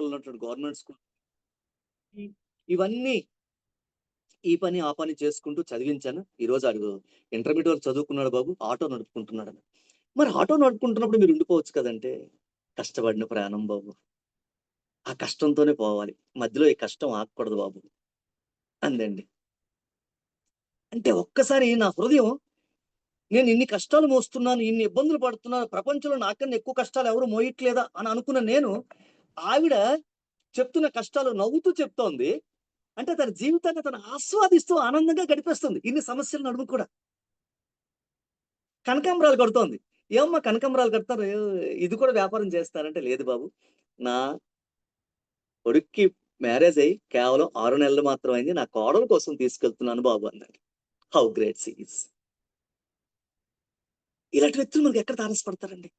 ఉన్నటువంటి government school ఇవన్నీ ఈ పని ఆ పని చేసుకుంటూ చదివించాను. ఈ రోజు ఆడు ఇంటర్మీడియట్ వరకు చదువుకున్నాడు బాబు, ఆటో నడుపుకుంటున్నాడు. మరి ఆటో నడుపుకుంటున్నప్పుడు మీరు ఉండిపోవచ్చు కదంటే, కష్టపడిన ప్రయాణం బాబు, ఆ కష్టంతోనే పోవాలి, మధ్యలో ఈ కష్టం ఆగకూడదు బాబు అందండి. అంటే ఒక్కసారి నా హృదయం, నేను ఇన్ని కష్టాలు మోస్తున్నాను, ఇన్ని ఇబ్బందులు పడుతున్నాను, ప్రపంచంలో నాకన్నా ఎక్కువ కష్టాలు ఎవరు మోయట్లేదా అని అనుకున్న నేను, ఆవిడ చెప్తున్న కష్టాలు నవ్వుతూ చెప్తోంది. అంటే తన జీవితాన్ని తను ఆస్వాదిస్తూ ఆనందంగా గడిపేస్తుంది ఇన్ని సమస్యల నడుము కూడా. కనకాంబరాలు కడుతోంది. ఏమమ్మా కనకాంబరాలు కడతారు, ఇది కూడా వ్యాపారం చేస్తారంటే, లేదు బాబు, నా కొడుక్కి మ్యారేజ్ అయ్యి కేవలం 6 నెలలు మాత్రం అయింది, నా కోడల కోసం తీసుకెళ్తున్నాను బాబు అన్నాడు. How great she is. ఇలాంటి వ్యక్తులు మనకి ఎక్కడ తారసపడతారండి?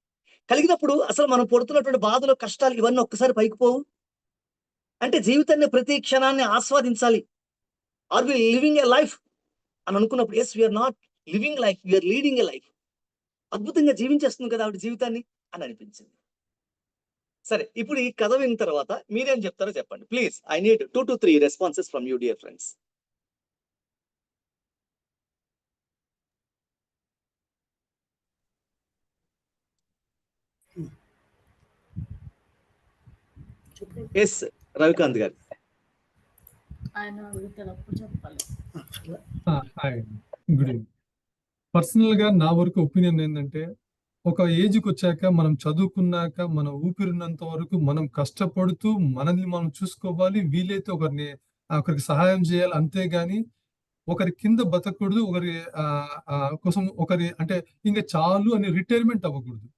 కలిగినప్పుడు అసలు మనం పడుతున్నటువంటి బాధలు, కష్టాలు ఇవన్నీ ఒక్కసారి పైకి పోవు. అంటే జీవితాన్ని ప్రతి క్షణాన్ని ఆస్వాదించాలి. Are we living a life అని అనుకున్నప్పుడు, yes we're not living life, we're leading a life. అద్భుతంగా జీవించేస్తుంది కదా ఆవిడ జీవితాన్ని అని అనిపించింది. సరే, ఇప్పుడు ఈ కథ విన్న తర్వాత మీరేం చెప్తారో చెప్పండి please. I need 2 to 3 responses from you dear friends. S Ravikanth గారు. Good evening. పర్సనల్ గా నా వరకు ఒపీనియన్ ఏంటంటే, ఒక ఏజ్కి వచ్చాక మనం చదువుకున్నాక మన ఊపిరినంత వరకు మనం కష్టపడుతూ మనల్ని మనం చూసుకోవాలి, వీలైతే ఒకరికి సహాయం చేయాలి. అంతేగాని ఒకరి కింద బతకూడదు, ఒకరి కోసం ఒకరి అంటే ఇంకా చాలు అని రిటైర్మెంట్ అవ్వకూడదు.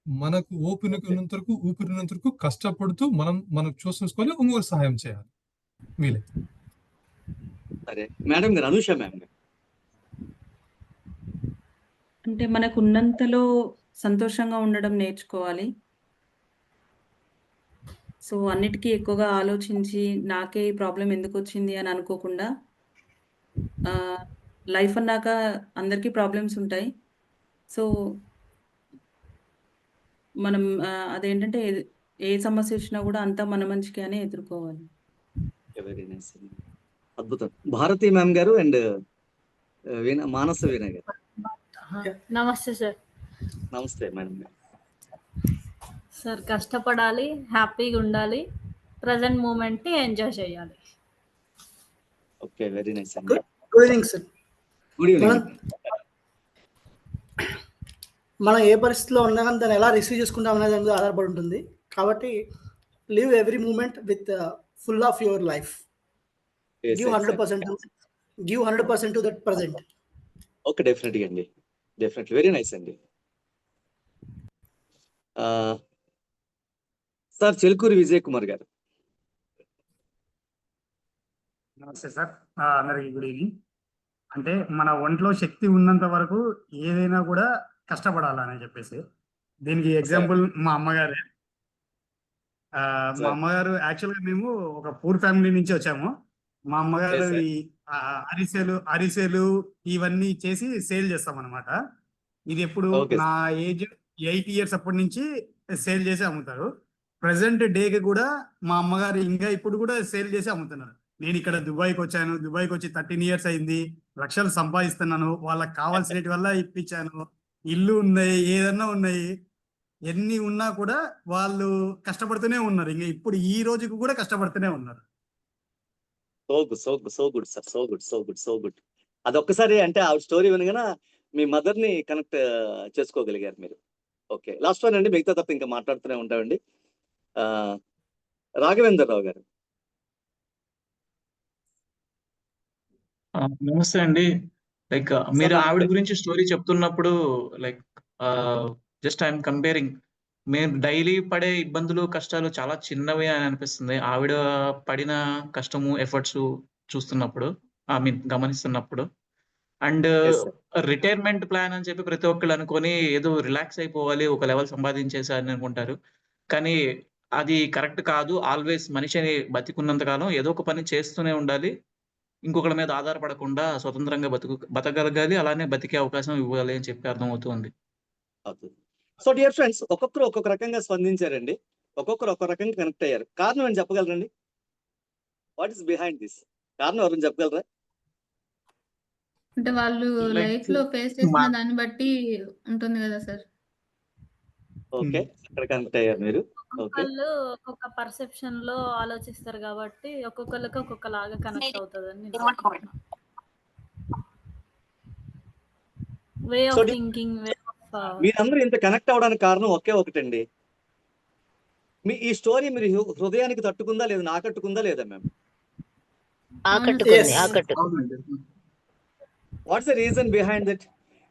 మనకు ఊపిరినంత వరకు కష్టపడుతూ మనం చూసుకోవాలి, ఇంకొకరు సహాయం చేయాలి వీలైతే. సరే మేడం గారు, అనుష మ్యామ్ గారు. అంటే మనకు ఉన్నంతలో సంతోషంగా ఉండడం నేర్చుకోవాలి. సో అన్నిటికీ ఎక్కువగా ఆలోచించి నాకే ఈ ప్రాబ్లం ఎందుకు వచ్చింది అని అనుకోకుండా, లైఫ్ అన్నాక అందరికీ ప్రాబ్లమ్స్ ఉంటాయి. సో మనం అదేంటంటే ఏ సమస్య వచ్చినా కూడా అంతా మన మంచికే అని ఎదుర్కోవాలి. వెరీ నైస్, అద్భుతం. భారతి మ్యామ్ గారు అండ్ మానస వీణ గారు. నమస్తే సార్. నమస్తే మేడం గారు. సార్, కష్టపడాలి, హ్యాపీగా ఉండాలి, ప్రజెంట్ మూమెంట్ ని ఎంజాయ్ చేయాలి. ఓకే, వెరీ నైస్ అండి. Good evening sir. Good evening. మనం ఏ పరిస్థితిలో ఉన్నా కానీ దాన్ని ఎలా రిసీవ్ చేసుకుంటాం అనేది దాని మీద ఆధారపడి ఉంటుంది. కాబట్టి live every moment with full of your life. Give 100% to that present. Okay, డెఫినెట్గా అండి, డెఫినెట్లీ వెరీ నైస్ అండి. సార్ చెల్కూరి విజయ్ కుమార్ గారు. నమస్తే సార్, అందరికి గుడ్ ఈవినింగ్. అంటే మన ఒంట్లో శక్తి ఉన్నంత వరకు ఏదైనా కూడా కష్టపడాలని చెప్పేసి, దీనికి ఎగ్జాంపుల్ మా అమ్మగారే. మా అమ్మగారు యాక్చువల్గా మేము ఒక పూర్ ఫ్యామిలీ నుంచి వచ్చాము. మా అమ్మగారు ఈ అరిసెలు ఇవన్నీ చేసి సేల్ చేస్తాం అనమాట. ఇది ఎప్పుడు నా ఏజ్ 8 years అప్పటి నుంచి సేల్ చేసి అమ్ముతారు. ప్రజెంట్ డేకి కూడా మా అమ్మగారు ఇంకా ఇప్పుడు కూడా సేల్ చేసి అమ్ముతున్నారు. నేను ఇక్కడ దుబాయ్కి వచ్చాను, దుబాయ్కి వచ్చి 13 years అయింది, లక్షలు సంపాదిస్తున్నాను, వాళ్ళకి కావాల్సినటి వల్ల ఇప్పించాను, ఇల్లు ఉన్నాయి, ఏదన్నా ఉన్నాయి, ఎన్ని ఉన్నా కూడా వాళ్ళు కష్టపడుతూనే ఉన్నారు. ఇంకా ఇప్పుడు ఈ రోజుకు కూడా కష్టపడుతూనే ఉన్నారు. So good sir, so good. అదొక్కసారి అంటే ఆ స్టోరీ వినగానే మీ మదర్ ని కనెక్ట్ చేసుకోగలిగారు మీరు. ఓకే, లాస్ట్ వన్ అండి, మిగతా తప్ప ఇంకా మాట్లాడుతూనే ఉంటామండి. రాఘవేందర్ రావు గారు. నమస్తే అండి. లైక్ మీరు ఆవిడ గురించి స్టోరీ చెప్తున్నప్పుడు లైక్ జస్ట్ ఐఎమ్ కంపేరింగ్, మేము డైలీ పడే ఇబ్బందులు కష్టాలు చాలా చిన్నవి అని అనిపిస్తుంది ఆవిడ పడిన కష్టము ఎఫర్ట్స్ చూస్తున్నప్పుడు, ఐ మీన్ గమనిస్తున్నప్పుడు. అండ్ రిటైర్మెంట్ ప్లాన్ అని చెప్పి ప్రతి ఒక్కళ్ళు అనుకొని ఏదో రిలాక్స్ అయిపోవాలి, ఒక లెవెల్ సంపాదించేసారని అనుకుంటారు. కానీ అది కరెక్ట్ కాదు. ఆల్వేస్ మనిషిని బతికున్నంత కాలం ఏదో ఒక పని చేస్తూనే ఉండాలి, ఇంకొకళ్ళ మీద ఆధారపడకుండా స్వతంత్రంగా బతకగలగాలి, అలానే బతికే అవకాశం ఇవ్వాలి అని చెప్పి అర్థమవుతుంది. సో డియర్ ఫ్రెండ్స్, ఒక్కొక్కరు ఒక్కొక్క రకంగా స్పందించారండి. ఒక్కొక్కరు ఒక్కో రకంగా కనెక్ట్ అయ్యారు. కారణం ఏంటి చెప్పగలరండి? What is behind this? కారణం ఎవరైనా చెప్పగలరా? అంటే వాళ్ళు Like, లైఫ్ లో ఫేస్ చేసిన మా- దాన్ని బట్టి ఉంటుంది కదా సార్. ఓకే, అక్కడ కనెక్ట్ అయ్యారు మీరు. ఓకే, ఒక్కొక్కళ్ళు ఒక్కొక్క పర్సెప్షన్ లో ఆలోచిస్తారు కాబట్టి ఒక్కొక్కళ్ళకి ఒక్కొక్కలాగా కనెక్ట్ అవుతుందని నేను అనుకుంటున్నా. Way so of thinking, way of మీరందరూ ఇంత కనెక్ట్ అవడానికి కారణం ఒకే ఒకటండి. మీ ఈ స్టోరీ మీరు హృదయానికి తట్టుకుందా లేదా, ఆకట్టుకుందా లేదా మ్యామ్? Yes. అవునండి. What's the reason behind that?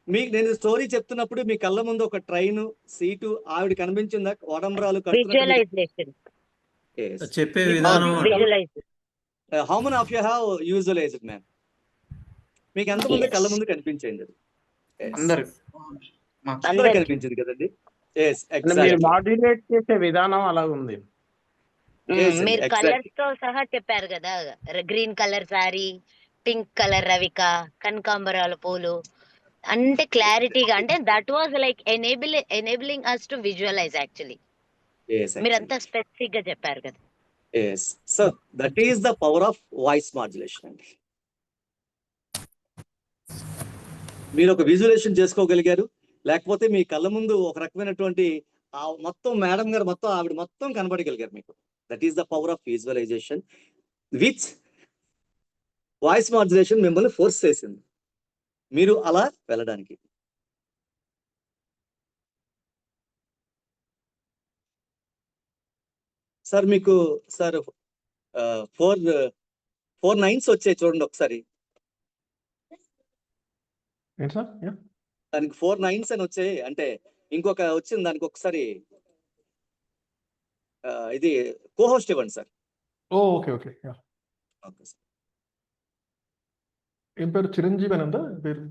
మీకు నేను స్టోరీ చెప్తున్నప్పుడు మీ కళ్ళ ముందు ఒక ట్రైన్ సీటు ఆవిడ కనిపించిందా? వడంబరాలు విజువలైజేషన్ చెప్పే విధానం visualise how many of you have visualised ma'am? మీకు ఎంతమంది Yes. కళ్ళ ముందు కనిపించింది? Yes. అందరు అందరూ అందరికి కనిపించింది కదండి. ఎస్, అంటే మీరు ఎగ్జాక్ట్లీ. మాడ్యులేట్ చేసే విధానం అలా ఉంది. Yes అండి, మీరు exactly. కలర్స్ తో సహా చెప్పారు కదా, green colour sorry, pink colour రవిక, కనకాంబరాల పూలు, అంటే క్లారిటీగా, అంటే that was like enabling us to visualise actually. Yes, మీరు actually. అంతా స్పెసిఫిక్ గా చెప్పారు కదా. Yes. So that is the power of voice modulation అండి. మీరు ఒక విజువలైజేషన్ చేసుకోగలిగారు, లేకపోతే మీ కళ్ళ ముందు ఒక రకమైనటువంటి మొత్తం మేడం గారు మొత్తం ఆవిడ మొత్తం కనబడగలిగారు మీకు. That is the power of visualisation which voice modulation మిమ్మల్ని ఫోర్స్ చేసింది మీరు అలా వెళ్ళడానికి. సార్ మీకు సార్ 4 9s వచ్చాయి చూడండి ఒకసారి. ఏంటి సార్? దానికి 4 9s అని వచ్చాయి, అంటే ఇంకొక వచ్చింది దానికి ఒకసారి ఇది కోహోస్ట్ ఇవ్వండి sir. Okay okay. Okay sir. ఏం పేరు? చిరంజీవి అని ఉందా పేరు?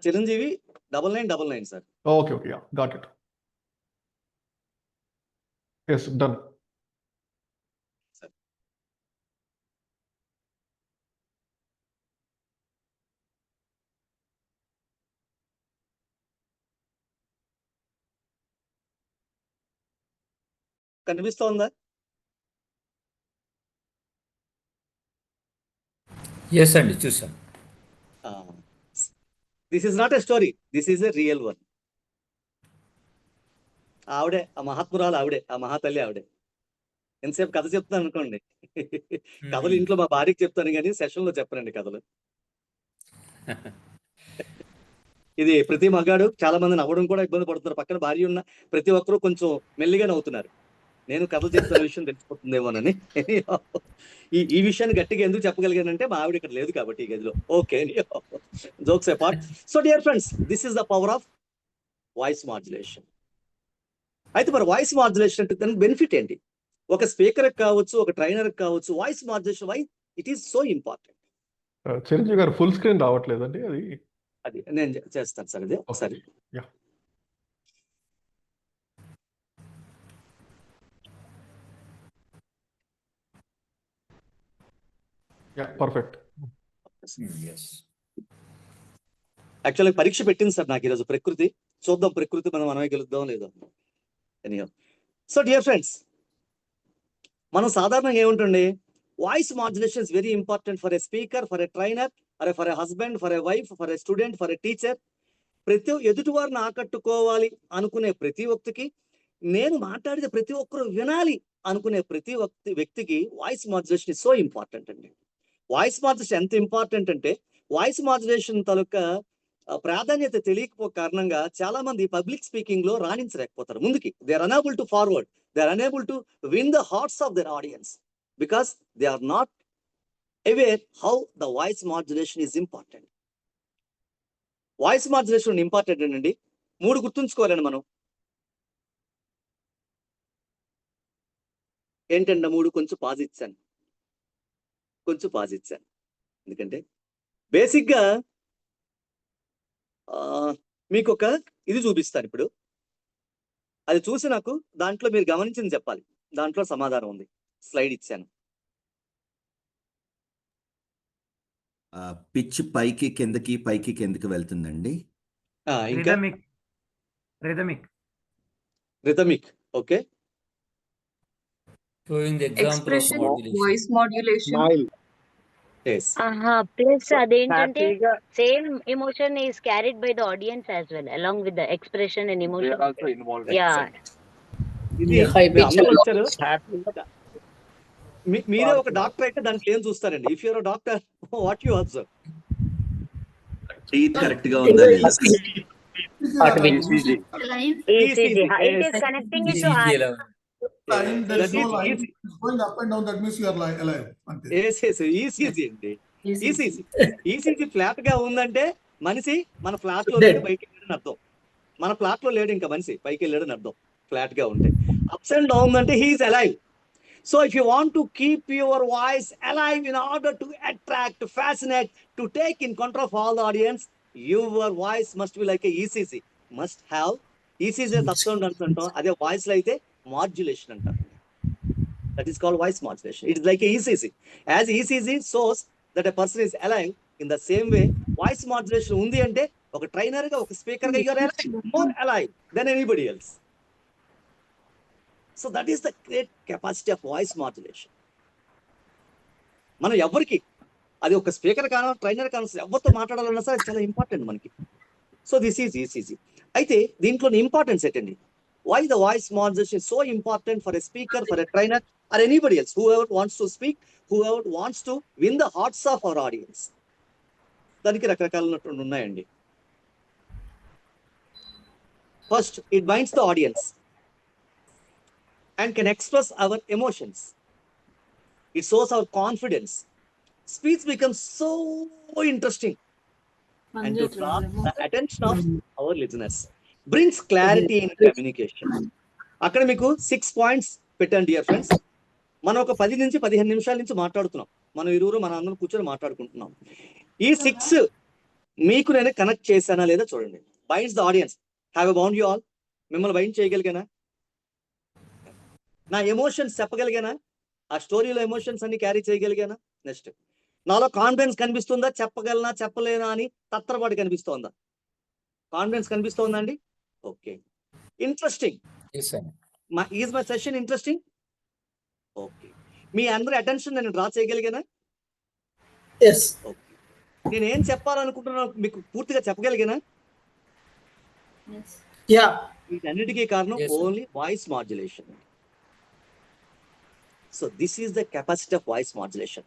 Chiranjeevi 9999 sir. Okay okay, got it. Yes, done. కనిపిస్తోందా? ఎస్ అండి, చూసాం. This is not a story, this is a real one. ఆవిడే ఆ మహాత్మురాలు, ఆవిడే ఆ మహాతల్లి, ఆవిడే. ఎంతసేపు కథ చెప్తాను అనుకోండి. కథలు ఇంట్లో మా భార్యకి చెప్తాను కానీ సెషన్ లో చెప్పనండి కథలు. ఇది ప్రతి మగాడు చాలా మంది నవ్వడం కూడా ఇబ్బంది పడుతున్నారు. పక్కన భార్య ఉన్న ప్రతి ఒక్కరూ కొంచెం మెల్లిగా నవ్వుతున్నారు. నేను కథలు చెప్తున్న విషయం తెలిసిపోతుందేమోనని. ఈ విషయాన్ని గట్టిగా ఎందుకు చెప్పగలిగానంటే మా ఆవిడ ఇక్కడ లేదు కాబట్టి ఈ గదిలో. Okay, jokes apart. So dear friends, this is the power of voice modulation. అయితే మరి వాయిస్ మాడ్యులేషన్ అంటే దానికి బెనిఫిట్ ఏంటి? ఒక స్పీకర్ కావచ్చు, ఒక ట్రైనర్ కావచ్చు, voice modulation why it is so important. Chiranjeevi గారు ఫుల్ స్క్రీన్ రావట్లేదండి, అది నేను చేస్తాను సార్. అది ఒకసారి పర్ఫెక్ట్. యాక్చువల్గా పరీక్ష పెట్టింది సార్ నాకు ఈరోజు ప్రకృతి. చూద్దాం ప్రకృతి మనమే గెలుద్దాం లేదో. సో డియర్ ఫ్రెండ్స్, మనం సాధారణంగా ఏముంటుంది, voice modulation is very important for a speaker, for a trainer, for a husband, for a wife, for a student, for a teacher. ప్రతి ఎదుటి వారిని ఆకట్టుకోవాలి అనుకునే ప్రతి వ్యక్తికి, నేను మాట్లాడితే ప్రతి ఒక్కరు వినాలి అనుకునే ప్రతి వ్యక్తికి voice modulation is so important అండి. వాయిస్ మాడ్యులేషన్ ఎంత ఇంపార్టెంట్ అంటే, వాయిస్ మాడ్యులేషన్ తాలూకా ప్రాధాన్యత తెలియకపో కారణంగా చాలా మంది పబ్లిక్ స్పీకింగ్ లో రాణించలేకపోతారు ముందుకి. They are unable to forward, they are unable to win the hearts of their audience because they are not aware how the voice modulation is important. Voice modulation important అండి. 3 గుర్తుంచుకోవాలండి మనం. ఏంటంటే 3 కొంచెం pause ఇచ్చాను, ఎందుకంటే basic గా మీకు ఒక ఇది చూపిస్తాను ఇప్పుడు. అది చూసి నాకు దాంట్లో మీరు గమనించింది చెప్పాలి. దాంట్లో సమాధానం ఉంది, స్లైడ్ ఇచ్చాను. పిచ్ పైకి కిందకి పైకి కిందకి వెళ్తుందండి. ఇంకా rhythmic. Okay, Showing the example of expression, modulation. voice modulation. Smile Yes. Plus so అదేంటంటే హ్యాపీగా same emotion is carried by the audience as well along with the expression and the emotion. Are also involved yeah ఇది high మీ pitch అందరూ వచ్చారు. హ్యాపీగా మీరే ఒక doctor అయితే దాంట్లో ఏం చూస్తారండి? If you're doctor what you observe? Teeth correct గా ఉందా లేదా? ECG Line, ECG it is connecting it to ECG heart. ఎలా ఉంది? line, there is That no is line. easy. It's going up and down. That means you are alive. అంతే. ECG అండి. ECG. ECG flat గా ఉందంటే మనిషి మన flat లో Dead. లేడు, పైకి వెళ్ళాడని అర్థం. మన ఫ్లాట్ లో లేడు ఇంకా మనిషి, పైకి వెళ్ళాడని అర్థం. ఫ్లాట్ గా ఉంటే అప్స్ అండ్ డౌన్ అంటే he is alive. So if you want to keep your voice alive in order to attract, to fascinate, to take in control of all the audience, your voice must be like a ECG. Must have ECG ups and downs అంటాం. అదే voice లో అయితే modulation అంటారు. That is called voice modulation. It is like a ECG. As ECG shows that a person is alive, in the same way voice modulation ఉంది అంటే ఒక trainer గా, ఒక స్పీకర్ గా you are alive, more alive than anybody else. So that is the great capacity of voice modulation. మనం ఎవరికి, అది ఒక స్పీకర్ కానో ట్రైనర్ కానో ఎవరితో మాట్లాడాలన్నా సరే చాలా ఇంపార్టెంట్ మనకి. So this is ECG. అయితే దీంట్లో ఇంపార్టెన్స్ ఏంటండి? Why the voice modulation is so important for a speaker, for a trainer or anybody else who ever wants to speak, who ever wants to win the hearts of our audience. దానికి రకరకాలైనటువంటి ఉన్నాయండి. First, it binds the audience and can express our emotions. It shows our confidence. Speech becomes so interesting and to draw the attention of our listeners. Brings clarity in communication. అక్కడ మీకు 6 points పెట్టండి dear friends. మనం ఒక 10 నుంచి 15 నిమిషాల నుంచి మాట్లాడుతున్నాం. మనం ఇరువురు మన అందరం కూర్చొని మాట్లాడుకుంటున్నాం. ఈ 6 మీకు నేను కనెక్ట్ చేశానా లేదా చూడండి. Binds the audience. Have a bound you all. మిమ్మల్ని బైండ్ చేయగలిగానా? నా ఎమోషన్స్ చెప్పగలిగానా? ఆ స్టోరీలో ఎమోషన్స్ అన్ని క్యారీ చేయగలిగానా? నెక్స్ట్, నాలో కాన్ఫిడెన్స్ కనిపిస్తుందా? చెప్పగలనా చెప్పలేనా అని తత్తరపాటు కనిపిస్తోందా? కాన్ఫిడెన్స్ కనిపిస్తోందా అండి? Okay. Interesting. Is my session interesting? Okay. మీ అందరి అటెన్షన్ నేను డ్రా చేయగలిగానా? ఓకే. నేనేం చెప్పాలనుకుంటున్నా మీకు పూర్తిగా చెప్పగలిగానా? వీటన్నిటికీ కారణం only voice modulation. So this is the capacity of voice modulation.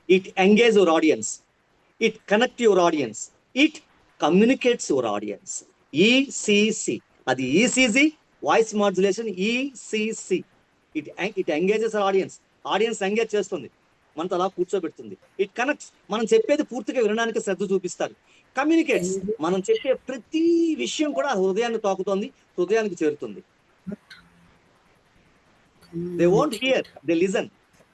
It engages your audience. It connects your audience. It communicates your audience. ECC. Adi ECG, voice modulation, ECC. It engages our audience. Audience engage చేస్తుంది. మనతో అలా కూర్చోబెడుతుంది. It connects. మనం చెప్పేది పూర్తిగా వినడానికి శ్రద్ధ చూపిస్తారు. Communicates. మనం చెప్పే ప్రతి విషయం కూడా హృదయాన్ని తాకుతోంది, హృదయానికి చేరుతుంది. They won't hear, they listen.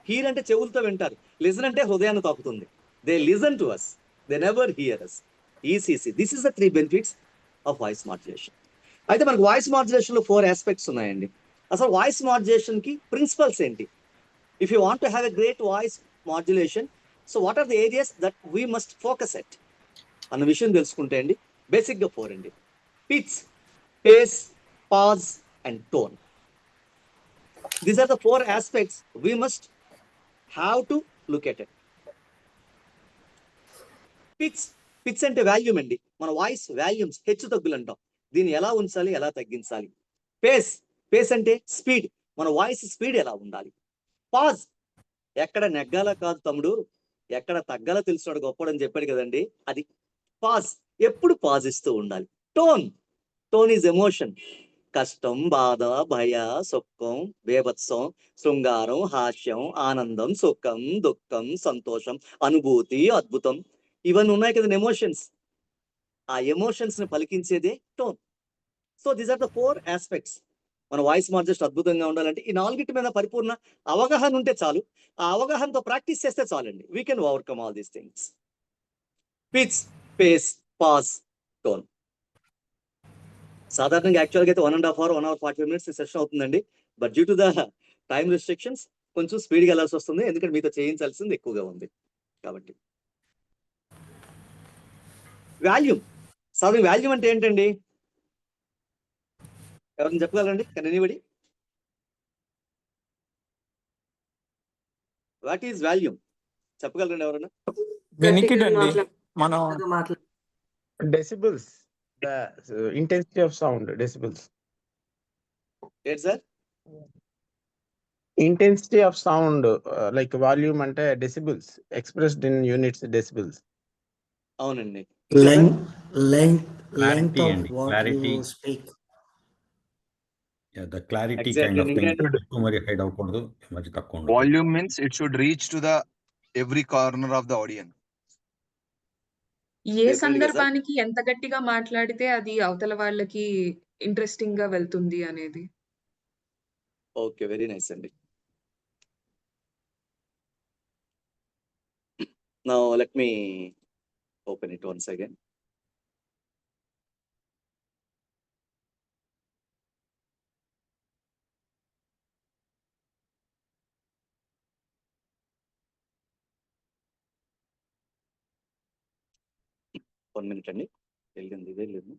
Hear అంటే చెవులతో వింటారు, లిజన్ అంటే హృదయాన్ని తాకుతుంది. They listen to us, they never hear us. ECC. This is the 3 benefits of voice modulation. అయితే మనకు వాయిస్ మాడ్యులేషన్ లో 4 ఆస్పెక్ట్స్ ఉన్నాయండి. అసలు వాయిస్ మాడ్యులేషన్ కి ప్రిన్సిపల్స్ ఏంటి? If you want to have a great voice modulation, so what are the areas that we must focus at అన్న విషయం తెలుసుకుంటే అండి, బేసిక్ గా 4 అండి. Pitch, pace, pause and tone. These are the 4 aspects we must have to look at it. Pitch అంటే volume అండి. మన voice volumes హెచ్చు తగ్గులు అంటాం. దీన్ని ఎలా ఉంచాలి, ఎలా తగ్గించాలి? పేస్ అంటే స్పీడ్, మన వాయిస్ స్పీడ్ ఎలా ఉండాలి? పాజ్, ఎక్కడ నెగ్గాల కాదు తమ్ముడు, ఎక్కడ తగ్గాల తెలుసున్నాడు గొప్పడని చెప్పాడు కదండి, అది పాజ్. ఎప్పుడు పాజ్ ఇస్తూ ఉండాలి. Tone is emotion. కష్టం, బాధ, భయ, సుఖం, బేభత్సం, శృంగారం, హాస్యం, ఆనందం, సుఖం, దుఃఖం, సంతోషం, అనుభూతి, అద్భుతం, ఇవన్నీ ఉన్నాయి కదండి ఎమోషన్స్. ఆ ఎమోషన్స్ ని పలికించేదే tone. So these are the 4 aspects. మన వాయిస్ మాడ్యులేషన్ అద్భుతంగా ఉండాలంటే ఈ 4 మీద పరిపూర్ణ అవగాహన ఉంటే చాలు. ఆ అవగాహనతో ప్రాక్టీస్ చేస్తే చాలండి. We can overcome all these things. Pitch, pace, pause, tone. సాధారణంగా యాక్చువల్గా అయితే 1.5 hour 1 hour 40 minutes సెషన్ అవుతుందండి. But due to the time restrictions కొంచెం స్పీడ్గా వెళ్ళాల్సి వస్తుంది, ఎందుకంటే మీతో చేయించాల్సింది ఎక్కువగా ఉంది కాబట్టి. వాల్యూమ్. సాధారణ వాల్యూమ్ అంటే ఏంటండి? ఎవరైనా చెప్పగలరండి? Can anybody? What is volume చెప్పగలరండి ఎవరైనా? వెనికిడ్ అండి మనం decibels, the intensity of sound, decibels. ఏంటి sir? Intensity of sound like volume అంటే decibels expressed in units, decibels. అవునండి. length క్లారిటీ of అండి, what clarity. you speak. The clarity Exactly. Kind of thing. ఇంకేంటి? ఎక్కువ మరి హైడ్ అవ్వకూడదు, మరి తక్కువ ఉండకూడదు. Volume means it should reach to the every corner of the audience. A Definitely గా సార్. సందర్భానికి ఎంత గట్టిగా మాట్లాడితే అది అవతల వాళ్ళకి ఇంట్రెస్టింగ్ గా వెళ్తుంది అనేది. ఓకే, వెరీ నైస్ అండి. Now let me open it once again. One minute అండి. వెళ్ళింది ఇదే లేదు.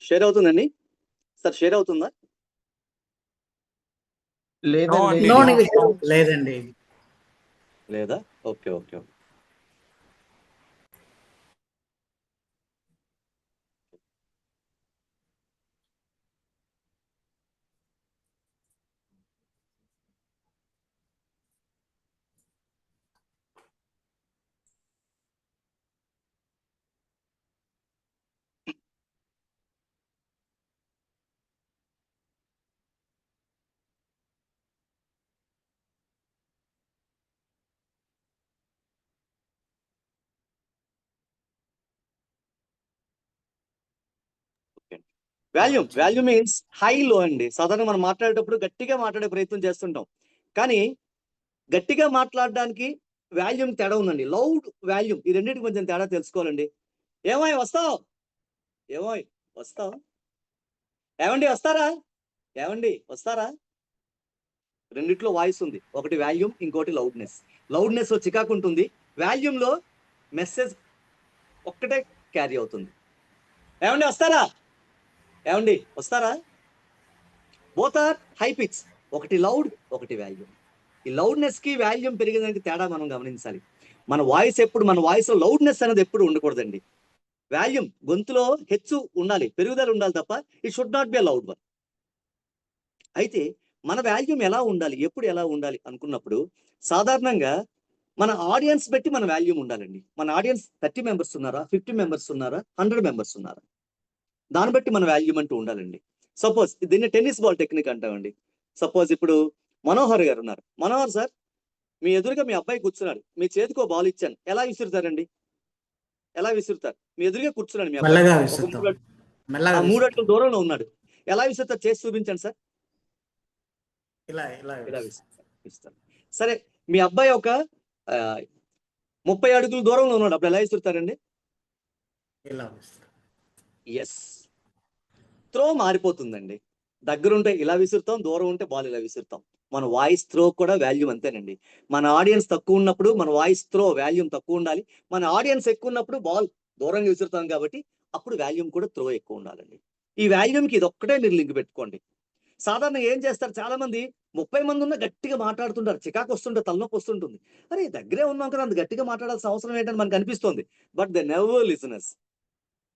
షేర్ అవుతుందండి సార్? షేర్ అవుతుందా? లేదండి. No negotiable. లేదండి. లేదా? Okay okay. Volume means high లో అండి. సాధారణంగా మనం మాట్లాడేటప్పుడు గట్టిగా మాట్లాడే ప్రయత్నం చేస్తుంటాం, కానీ గట్టిగా మాట్లాడడానికి వాల్యూమ్ తేడా ఉందండి. లౌడ్ వాల్యూమ్, ఈ రెండింటికి కొంచెం తేడా తెలుసుకోవాలండి. ఏమోయ్ వస్తావు, ఏమోయ్ వస్తావు, ఏమండి వస్తారా, ఏమండి వస్తారా, రెండిట్లో వాయిస్ ఉంది. ఒకటి వాల్యూమ్, ఇంకోటి లౌడ్నెస్. లౌడ్నెస్ లో చికాకు ఉంటుంది, వాల్యూమ్ లో మెసేజ్ ఒక్కటే క్యారీ అవుతుంది. ఏమండి వస్తారా, ఏమండి వస్తారా. బోత్ ఆర్ హై పిచ్, ఒకటి లౌడ్, ఒకటి వాల్యూమ్. ఈ లౌడ్నెస్ కి వాల్యూమ్ పెరిగేదానికి తేడా మనం గమనించాలి. మన వాయిస్ ఎప్పుడు, మన వాయిస్ లో లౌడ్నెస్ అనేది ఎప్పుడు ఉండకూడదండి. వాల్యూమ్ గొంతులో హెచ్చు ఉండాలి, పెరుగుదల ఉండాలి తప్ప it should not be a loud one. అయితే మన వాల్యూమ్ ఎలా ఉండాలి, ఎప్పుడు ఎలా ఉండాలి అనుకున్నప్పుడు సాధారణంగా మన ఆడియన్స్ బట్టి మన వాల్యూమ్ ఉండాలండి. మన ఆడియన్స్ 30 మెంబర్స్ ఉన్నారా, 50 మెంబర్స్ ఉన్నారా, 100 మెంబర్స్ ఉన్నారా, దాన్ని బట్టి మన వాల్యూమ్ అంటూ ఉండాలండి. సపోజ్ దీన్ని టెన్నిస్ బాల్ టెక్నిక్ అంటామండి. సపోజ్ ఇప్పుడు మనోహర్ గారు ఉన్నారు. మనోహర్ సార్, మీ ఎదురుగా మీ అబ్బాయి కూర్చున్నాడు, మీ చేతికి బాల్ ఇచ్చాను, ఎలా విసురుతారండి? ఎలా విసురుతారు? మీ ఎదురుగా కూర్చున్నాడు మీ మెల్లగా అబ్బాయి, విసురుతాం. ఒక మెల్లగా 3 విసురుతాం. అడుగుల దూరంలో ఉన్నాడు. ఎలా విసురుతారు? చేసి చూపించండి సార్. ఇలా ఇలా ఇలా విసురుతారు. సరే, మీ అబ్బాయి ఒక 30 అడుగుల దూరంలో ఉన్నాడు, అప్పుడు ఎలా విసురుతారండి? ఇలా విసురుతాం. Yes, throw మారిపోతుందండి. దగ్గర ఉంటే ఇలా విసురుతాం, దూరం ఉంటే బాల్ ఇలా విసురుతాం. మన వాయిస్ త్రో కూడా వాల్యూమ్ అంతేనండి. మన ఆడియన్స్ తక్కువ ఉన్నప్పుడు మన వాయిస్ త్రో వాల్యూమ్ తక్కువ ఉండాలి. మన ఆడియన్స్ ఎక్కువ ఉన్నప్పుడు బాల్ దూరంగా విసురుతాం కాబట్టి అప్పుడు వాల్యూమ్ కూడా త్రో ఎక్కువ ఉండాలండి. ఈ వాల్యూమ్కి ఇది ఒక్కటే మీరు లింక్ పెట్టుకోండి. సాధారణంగా ఏం చేస్తారు, చాలా మంది 30 మంది ఉన్నా గట్టిగా మాట్లాడుతుంటారు, చికాకు వస్తుంటే తలనొప్పి వస్తుంటుంది. అరే దగ్గరే ఉన్నాం కదా, అంత గట్టిగా మాట్లాడాల్సిన అవసరం ఏంటని మనకు అనిపిస్తుంది. But the never listeners.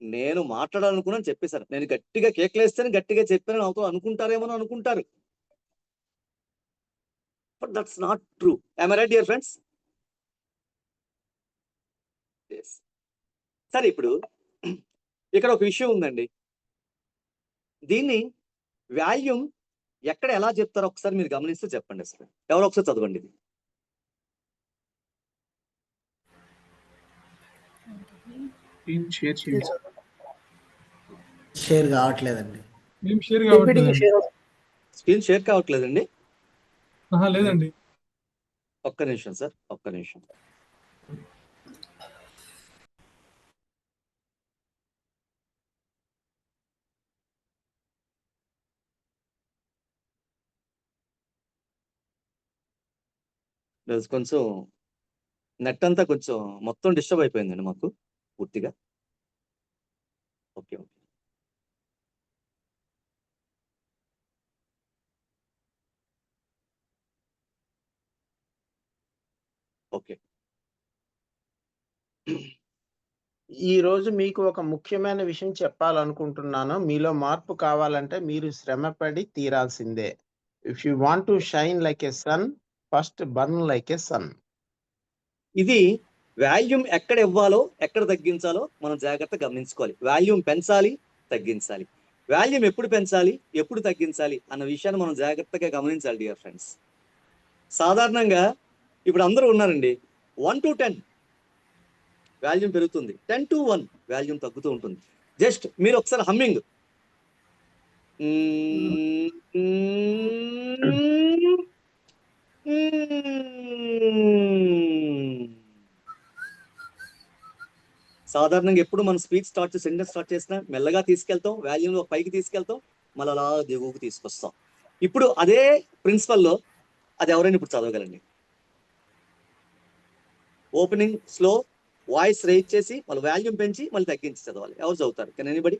నేను మాట్లాడాలనుకున్నాను చెప్పేశాను, నేను గట్టిగా కేక్లేస్తేనే గట్టిగా చెప్పాను అవుతాం అనుకుంటారేమో అనుకుంటారు. But that's not true. I right dear friends? సరే, ఇప్పుడు ఇక్కడ ఒక విషయం ఉందండి. దీన్ని వాల్యూమ్ ఎక్కడ ఎలా చెప్తారో ఒకసారి మీరు గమనిస్తే చెప్పండి. అసలు ఎవరో ఒకసారి చదవండి ఇది. షేర్ కావట్లేదండి. మేము షేర్ కావట్లేదండి. స్క్రీన్ షేర్ కావట్లేదండి. లేదండి. ఒక్క నిమిషం సార్, ఒక్క నిమిషం. కొంచెం నెట్ అంతా కొంచెం మొత్తం డిస్టర్బ్ అయిపోయిందండి మాకు పూర్తిగా. ఓకే. ఓకే. ఈరోజు మీకు ఒక ముఖ్యమైన విషయం చెప్పాలనుకుంటున్నాను. మీలో మార్పు కావాలంటే మీరు శ్రమపడి తీరాల్సిందే. If you want to shine like a sun, first burn like a sun. ఇది వాల్యూమ్ ఎక్కడ ఇవ్వాలో, ఎక్కడ తగ్గించాలో మనం జాగ్రత్తగా గమనించుకోవాలి. వాల్యూమ్ పెంచాలి, తగ్గించాలి. వాల్యూమ్ ఎప్పుడు పెంచాలి, ఎప్పుడు తగ్గించాలి అన్న విషయాన్ని మనం జాగ్రత్తగా గమనించాలి డియర్ ఫ్రెండ్స్. సాధారణంగా ఇప్పుడు అందరూ ఉన్నారండి. 1 to 10 వాల్యూమ్ పెరుగుతుంది, 10 to 1 వాల్యూమ్ తగ్గుతూ ఉంటుంది. జస్ట్ మీరు ఒకసారి హమ్మింగ్ సాధారణంగా ఎప్పుడు మనం స్పీచ్ సెంటెన్స్ స్టార్ట్ చేసినా మెల్లగా తీసుకెళ్తాం, వాల్యూమ్ పైకి తీసుకెళ్తాం, మళ్ళీ అలా దిగువకు తీసుకొస్తాం. ఇప్పుడు అదే ప్రిన్సిపల్లో అది ఎవరైనా ఇప్పుడు చదవగలండి. ఓపెనింగ్ స్లో, వాయిస్ రేజ్ చేసి మళ్ళీ వాల్యూమ్ పెంచి మళ్ళీ తగ్గించి చదవాలి. ఎవరు చదువుతారు? Can anybody?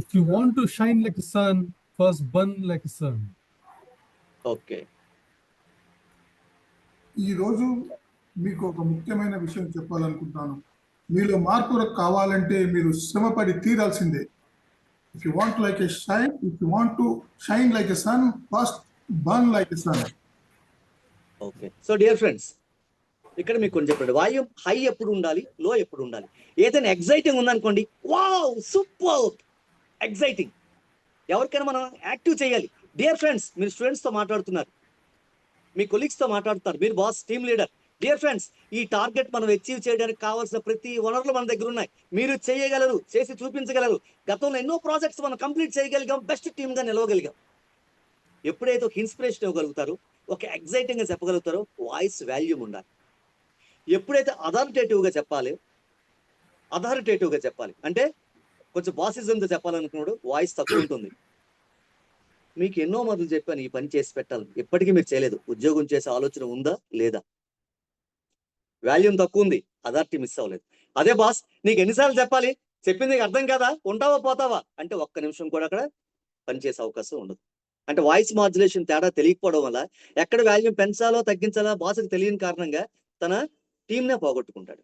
If you want to shine like a sun, first burn like a sun. Okay. ఈరోజు మీకు ఒక ముఖ్యమైన విషయం చెప్పాలనుకుంటున్నాను. మీలో మార్పు కావాలంటే మీరు శ్రమపడి తీరాల్సిందే. If you want like a shine, if you want to shine like a sun, first burn like a sun. Okay. So dear friends, ఇక్కడ మీకు కొంచెం చెప్పండి. వాల్యూమ్ హై ఎప్పుడు ఉండాలి, లో ఎప్పుడు ఉండాలి. ఏదైనా ఎగ్జైటింగ్ ఉందనుకోండి, వావ్ సూపర్ ఎగ్జైటింగ్, ఎవరికైనా మనం యాక్టివ్ చేయాలి. డియర్ ఫ్రెండ్స్, మీరు స్టూడెంట్స్తో మాట్లాడుతున్నారు, మీ కొలీగ్స్తో మాట్లాడుతున్నారు, మీరు boss, team leader. Dear friends, ఈ టార్గెట్ మనం అచీవ్ చేయడానికి కావాల్సిన ప్రతి వనరులు మన దగ్గర ఉన్నాయి. మీరు చేయగలరు, చేసి చూపించగలరు. గతంలో ఎన్నో ప్రాజెక్ట్స్ మనం కంప్లీట్ చేయగలిగాం, బెస్ట్ టీమ్గా నిలవగలిగాం. ఎప్పుడైతే ఒక ఇన్స్పిరేషన్ ఇవ్వగలుగుతారో, ఒక ఎగ్జైటింగ్గా చెప్పగలుగుతారో, వాయిస్ వాల్యూమ్ ఉండాలి. ఎప్పుడైతే అథారిటేటివ్గా చెప్పాలి అంటే కొంచెం బాసిజంతో చెప్పాలనుకున్నాడు, వాయిస్ తక్కువ ఉంటుంది. మీకు ఎన్నో మార్లు చెప్పాను ఈ పని చేసి పెట్టాలి, ఎప్పటికీ మీరు చేయలేదు. ఉద్యోగం చేసే ఆలోచన ఉందా లేదా? వాల్యూమ్ తక్కువ ఉంది, అథారిటీ మిస్ అవ్వలేదు. అదే బాస్, నీకు ఎన్నిసార్లు చెప్పాలి, చెప్పింది నీకు అర్థం కదా, ఉంటావా పోతావా అంటే ఒక్క నిమిషం కూడా అక్కడ పనిచేసే అవకాశం ఉండదు. అంటే వాయిస్ మాడ్యులేషన్ తేడా తెలియకపోవడం వల్ల ఎక్కడ వాల్యూమ్ పెంచాలో తగ్గించాలో బాస్కి తెలియని కారణంగా తన టీంనే పోగొట్టుకుంటాడు.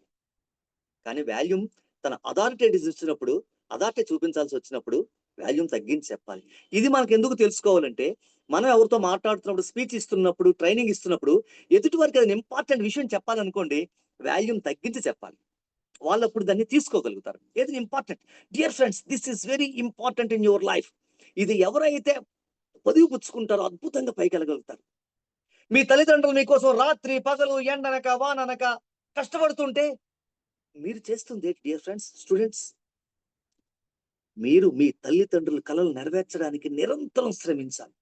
కానీ వాల్యూమ్ తన అథారిటీ ఇచ్చినప్పుడు, అథారిటీ చూపించాల్సి వచ్చినప్పుడు వాల్యూమ్ తగ్గించి చెప్పాలి. ఇది మనకు ఎందుకు తెలుసుకోవాలంటే, మనం ఎవరితో మాట్లాడుతున్నప్పుడు, స్పీచ్ ఇస్తున్నప్పుడు, ట్రైనింగ్ ఇస్తున్నప్పుడు ఎదుటి వారికి ఏదైనా ఇంపార్టెంట్ విషయం చెప్పాలనుకోండి, వాల్యూమ్ తగ్గించి చెప్పాలి. వాళ్ళు అప్పుడు దాన్ని తీసుకోగలుగుతారు. ఏది important. Dear friends, this is very important in your life. ఇది ఎవరైతే పొదివి పుచ్చుకుంటారో అద్భుతంగా పైకి వెళ్ళగలుగుతారు. మీ తల్లిదండ్రులు మీకోసం రాత్రి పగలు ఎండనక వాననక కష్టపడుతుంటే మీరు చేస్తుంది డియర్ ఫ్రెండ్స్, స్టూడెంట్స్, మీరు మీ తల్లిదండ్రుల కలలు నెరవేర్చడానికి నిరంతరం శ్రమించాలి.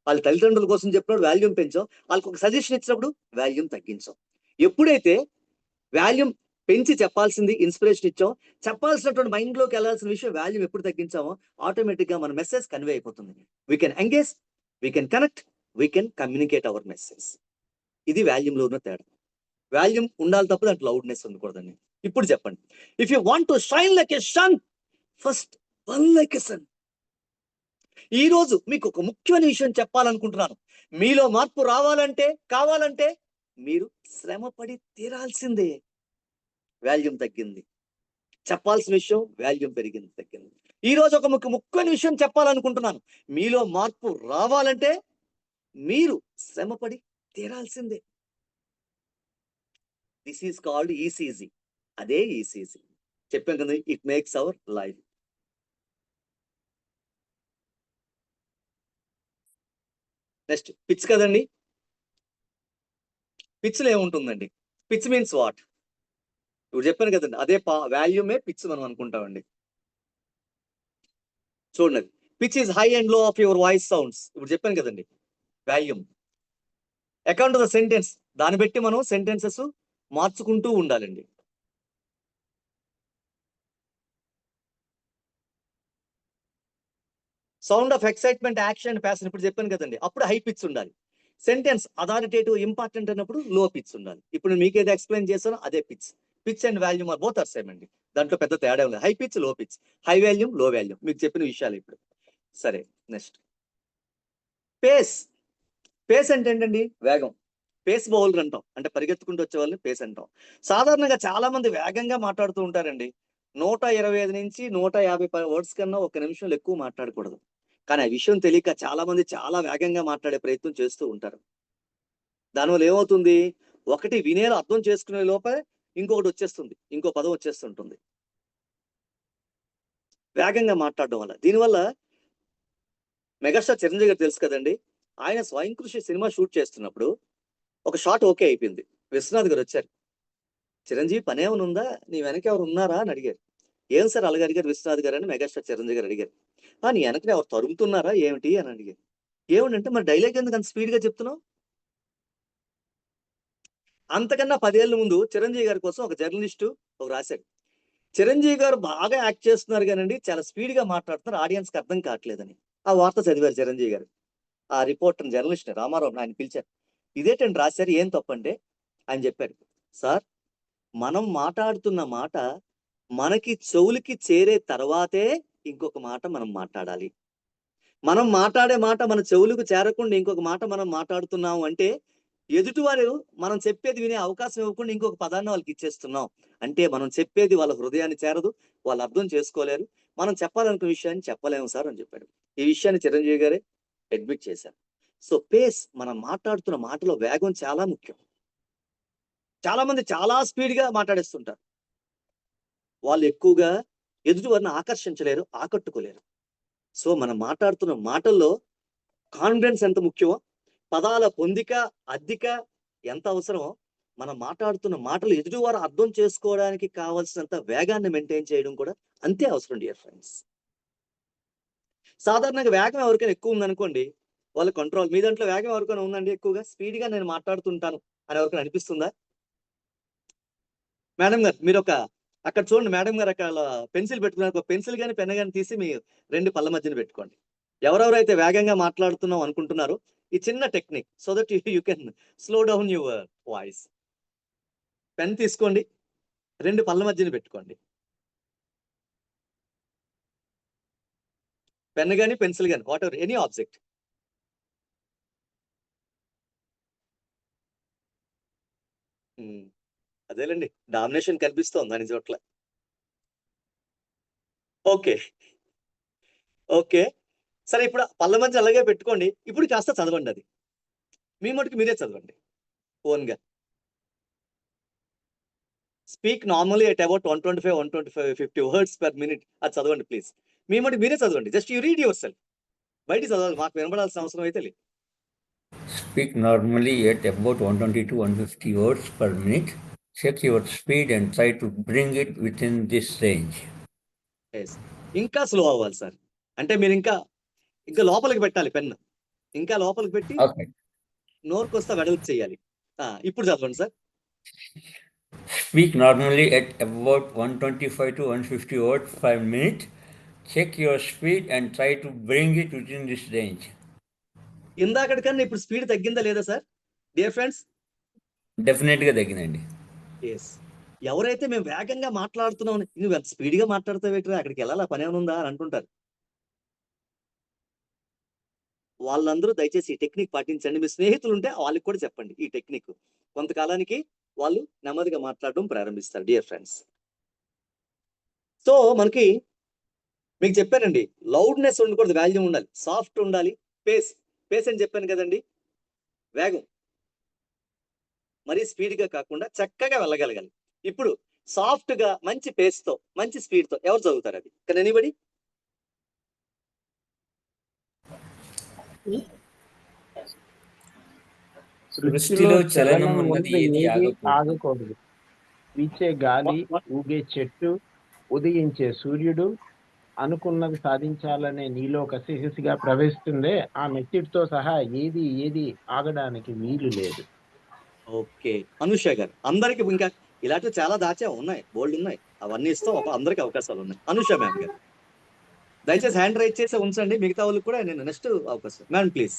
వాళ్ళ తల్లిదండ్రుల కోసం చెప్పినప్పుడు వాల్యూమ్ పెంచాం, వాళ్ళకి ఒక సజెషన్ ఇచ్చినప్పుడు వాల్యూమ్ తగ్గించాం. ఎప్పుడైతే వాల్యూమ్ పెంచి చెప్పాల్సింది ఇన్స్పిరేషన్ ఇచ్చాం, చెప్పాల్సినటువంటి మైండ్లోకి వెళ్ళాల్సిన విషయం వాల్యూమ్ ఎప్పుడు తగ్గించామో ఆటోమేటిక్గా మన మెసేజ్ కన్వే అయిపోతుంది. We can engage, we can connect, we can communicate our message. ఇది వాల్యూమ్లో ఉన్న తేడా. వాల్యూమ్ ఉండాలి తప్ప దాంట్లో లౌడ్నెస్ ఉండకూడదండి. ఇప్పుడు చెప్పండి. If you want to shine like a sun, first burn like a sun. ఈ రోజు మీకు ఒక ముఖ్యమైన విషయం చెప్పాలనుకుంటున్నాను. మీలో మార్పు కావాలంటే మీరు శ్రమపడి తీరాల్సిందే. వాల్యూమ్ తగ్గింది, చెప్పాల్సిన విషయం వాల్యూమ్ పెరిగింది, తగ్గింది. ఈ రోజు ఒక ముఖ్యమైన విషయం చెప్పాలనుకుంటున్నాను. మీలో మార్పు రావాలంటే మీరు శ్రమపడి తీరాల్సిందే. This is called ECG. అదే ఈసీజీ చెప్పాం కదా, it makes our life. Next pitch కదండి. పిచ్లో ఏముంటుందండి? Pitch means what? ఇప్పుడు చెప్పాను కదండి, అదే వాల్యూమే పిచ్ మనం అనుకుంటామండి. చూడండి, పిచ్ ఈజ్ హై అండ్ లో ఆఫ్ యువర్ వాయిస్ సౌండ్స్. ఇప్పుడు చెప్పాను కదండి వాల్యూమ్. అకౌంట్ ద సెంటెన్స్, దాన్ని బట్టి మనం సెంటెన్సెస్ మార్చుకుంటూ ఉండాలండి. Sound of excitement, action, passion ఇప్పుడు చెప్పాను కదండి, అప్పుడు హై పిచ్ ఉండాలి. సెంటెన్స్ అథారిటేటివ్ ఇంపార్టెంట్ అన్నప్పుడు లో పిచ్ ఉండాలి. ఇప్పుడు మీకు ఏది ఎక్స్ప్లెయిన్ చేస్తానో అదే pitch. Pitch and volume are both are same అండి. దాంట్లో పెద్ద తేడా ఉంది. High pitch, low pitch, high volume, low volume, మీకు చెప్పిన విషయాలు ఇప్పుడు. సరే, నెక్స్ట్ పేస్. పేస్ అంటే ఏంటండి? వేగం. పేస్ బౌలర్ అంటాం, అంటే పరిగెత్తుకుంటూ వచ్చే వాళ్ళని పేస్ అంటాం. సాధారణంగా చాలా మంది వేగంగా మాట్లాడుతూ ఉంటారండి. 125 నుంచి 150 వర్డ్స్ కన్నా 1 నిమిషంలో ఎక్కువ మాట్లాడకూడదు. కానీ ఆ విషయం తెలియక చాలా మంది చాలా వేగంగా మాట్లాడే ప్రయత్నం చేస్తూ ఉంటారు. దానివల్ల ఏమవుతుంది? ఒకటి వినేలా అర్థం చేసుకునే లోపే ఇంకొకటి వచ్చేస్తుంది, ఇంకో పదం వచ్చేస్తుంటుంది వేగంగా మాట్లాడడం వల్ల. దీనివల్ల మెగాస్టార్ చిరంజీవి గారు తెలుసు కదండి, ఆయన స్వయం కృషి సినిమా షూట్ చేస్తున్నప్పుడు ఒక షాట్ ఓకే అయిపోయింది. విశ్వనాథ్ గారు వచ్చారు. చిరంజీవి పని ఏమైనా ఉందా, నీ వెనక ఎవరు ఉన్నారా అని అడిగారు. ఏం సార్ అలాగ అడిగారు విశ్వనాథ్ గారు అని మెగాస్టార్ చిరంజీవి గారు అడిగారు. నీ వెనకనే ఎవరు తరుగుతున్నారా ఏమిటి అని అడిగారు. ఏమిటంటే మరి డైలాగ్ ఎందుకు అంత స్పీడ్ గా చెప్తున్నావు? అంతకన్నా 10 ఏళ్ళ ముందు చిరంజీవి గారి కోసం ఒక జర్నలిస్టు ఒక రాశాడు, చిరంజీవి గారు బాగా యాక్ట్ చేస్తున్నారు కానండి చాలా స్పీడ్ గా మాట్లాడుతున్నారు, ఆడియన్స్ కి అర్థం కావట్లేదని. ఆ వార్త చదివారు చిరంజీవి గారు. ఆ రిపోర్టర్ జర్నలిస్ట్ రామారావు ఆయన పిలిచారు. ఇదేంటండి రాశారు, ఏం తప్పంటే ఆయన చెప్పారు, సార్ మనం మాట్లాడుతున్న మాట మనకి చెవులకి చేరే తర్వాతే ఇంకొక మాట మనం మాట్లాడాలి. మనం మాట్లాడే మాట మన చెవులకు చేరకుండా ఇంకొక మాట మనం మాట్లాడుతున్నాం అంటే ఎదుటివారు మనం చెప్పేది వినే అవకాశం ఇవ్వకుండా ఇంకొక పదాన్ని వాళ్ళకి ఇచ్చేస్తున్నాం అంటే మనం చెప్పేది వాళ్ళ హృదయాన్ని చేరదు, వాళ్ళు అర్థం చేసుకోలేరు, మనం చెప్పాలనుకున్న విషయాన్ని చెప్పలేము సార్ అని చెప్పాడు. ఈ విషయాన్ని చిరంజీవి గారే అడ్మిట్ చేశారు. సో పేస్, మనం మాట్లాడుతున్న మాటలో వేగం చాలా ముఖ్యం. చాలా మంది చాలా స్పీడ్ గా మాట్లాడేస్తుంటారు. వాళ్ళు ఎక్కువగా ఎదుటి వారిని ఆకర్షించలేరు, ఆకట్టుకోలేరు. సో మనం మాట్లాడుతున్న మాటల్లో కాన్ఫిడెన్స్ ఎంత ముఖ్యమో, పదాల పొందిక అద్దిక ఎంత అవసరమో, మనం మాట్లాడుతున్న మాటలు ఎదుటివారు అర్థం చేసుకోవడానికి కావాల్సినంత వేగాన్ని మెయింటైన్ చేయడం కూడా అంతే అవసరం డియర్ ఫ్రెండ్స్. సాధారణంగా వేగం ఎవరికైనా ఎక్కువ ఉందనుకోండి, వాళ్ళ కంట్రోల్. మీ దాంట్లో వేగం ఎవరికైనా ఉందండి ఎక్కువగా, స్పీడ్ గా నేను మాట్లాడుతుంటాను అని ఎవరికైనా అనిపిస్తుందా? మేడం గారు మీరు అక్కడ చూడండి, మేడం గారు అక్కడ పెన్సిల్ పెట్టుకున్నారు, పెన్సిల్ కానీ పెన్ కానీ తీసి మీ 2 పళ్ళ మధ్యన పెట్టుకోండి. ఎవరెవరైతే వేగంగా మాట్లాడుతున్నాం అనుకుంటున్నారో ఈ చిన్న technique, so that you can slow down your voice. Pen తీసుకోండి, 2 పళ్ళ మధ్యన పెట్టుకోండి. పెన్ కానీ పెన్సిల్ కానీ వాట్ ఎవర్ ఎనీ ఆబ్జెక్ట్. అదేలేండి, డామినేషన్ కనిపిస్తోంది అన్ని చోట్ల. ఓకే ఓకే సరే, ఇప్పుడు పళ్ళ మధ్య అలాగే పెట్టుకోండి. ఇప్పుడు కాస్త చదవండి, అది మీ మటుకు మీరే చదవండి ఓన్గా. Speak normally at about 125-150 words per minute. అది చదవండి ప్లీజ్, మీ మటుకు మీరే చదవండి. Just you read your self. బయట చదవాలి, మాకు వినబడాల్సిన అవసరం అయితే లేదు. Speak normally at about 120 to 150 words per minute. Check your speed and try to bring it within this range. ఇంకా స్లో అవ్వాలి సార్, అంటే మీరు ఇంకా లోపలికి పెట్టాలి పెన్, ఇంకా లోపలికి పెట్టి నోరుకొస్తా వెడల్పు చేయాలి. ఇప్పుడు చదవండి sir. Speak normally at about 125 to 150 words per minute. Check your speed and try to bring it within this range. ఇందాకటికన్నా ఇప్పుడు స్పీడ్ తగ్గిందా లేదా సార్ డియర్ ఫ్రెండ్స్? డెఫినెట్ గా తగ్గిందండి. ఎవరైతే మేము వేగంగా మాట్లాడుతున్నాం, నువ్వు ఎంత స్పీడ్ గా మాట్లాడతావేట్రా, అక్కడికి వెళ్ళాలా, పని ఏమైనా ఉందా అని అంటుంటారు. వాళ్ళందరూ దయచేసి ఈ టెక్నిక్ పాటించండి. మీ స్నేహితులు ఉంటే వాళ్ళకి కూడా చెప్పండి ఈ టెక్నిక్. కొంతకాలానికి వాళ్ళు నెమ్మదిగా మాట్లాడడం ప్రారంభిస్తారు డియర్ ఫ్రెండ్స్. సో మనకి మీకు చెప్పానండి, లౌడ్నెస్ ఉండకూడదు, వాల్యూమ్ ఉండాలి, సాఫ్ట్ ఉండాలి, పేస్ అని చెప్పాను కదండి. వేగం మరీ స్పీడ్ గా కాకుండా చక్కగా వెళ్ళగలగాలి. ఇప్పుడు సాఫ్ట్ గా మంచి పేస్ తో మంచి స్పీడ్ తో ఎవరు చదువుతారు? అది కానీ ఎనీబడి? సృష్టిలో చలనం ఉన్నది ఏది ఆగకూడదు. వీచే గాలి, ఊగే చెట్టు, ఉదయించే సూర్యుడు అనుకున్నది సాధించాలనే నీలో కసిగా ప్రవేశిస్తుందే, ఆ మెట్టిటితో సహా ఏది ఆగడానికి వీలు లేదు. ఓకే అనుష గారు, అందరికి ఇంకా ఇలాంటివి చాలా దాచా ఉన్నాయి, బోల్డ్ ఉన్నాయి, అవన్నీ ఇస్తాం, అందరికి అవకాశాలు ఉన్నాయి. అనుష మ్యామ్ గారు దయచేసి హ్యాండ్ రైజ్ చేసి ఉంచండి, మిగతా వాళ్ళకి కూడా నేను నెక్స్ట్ అవకాశం. Ma'am please.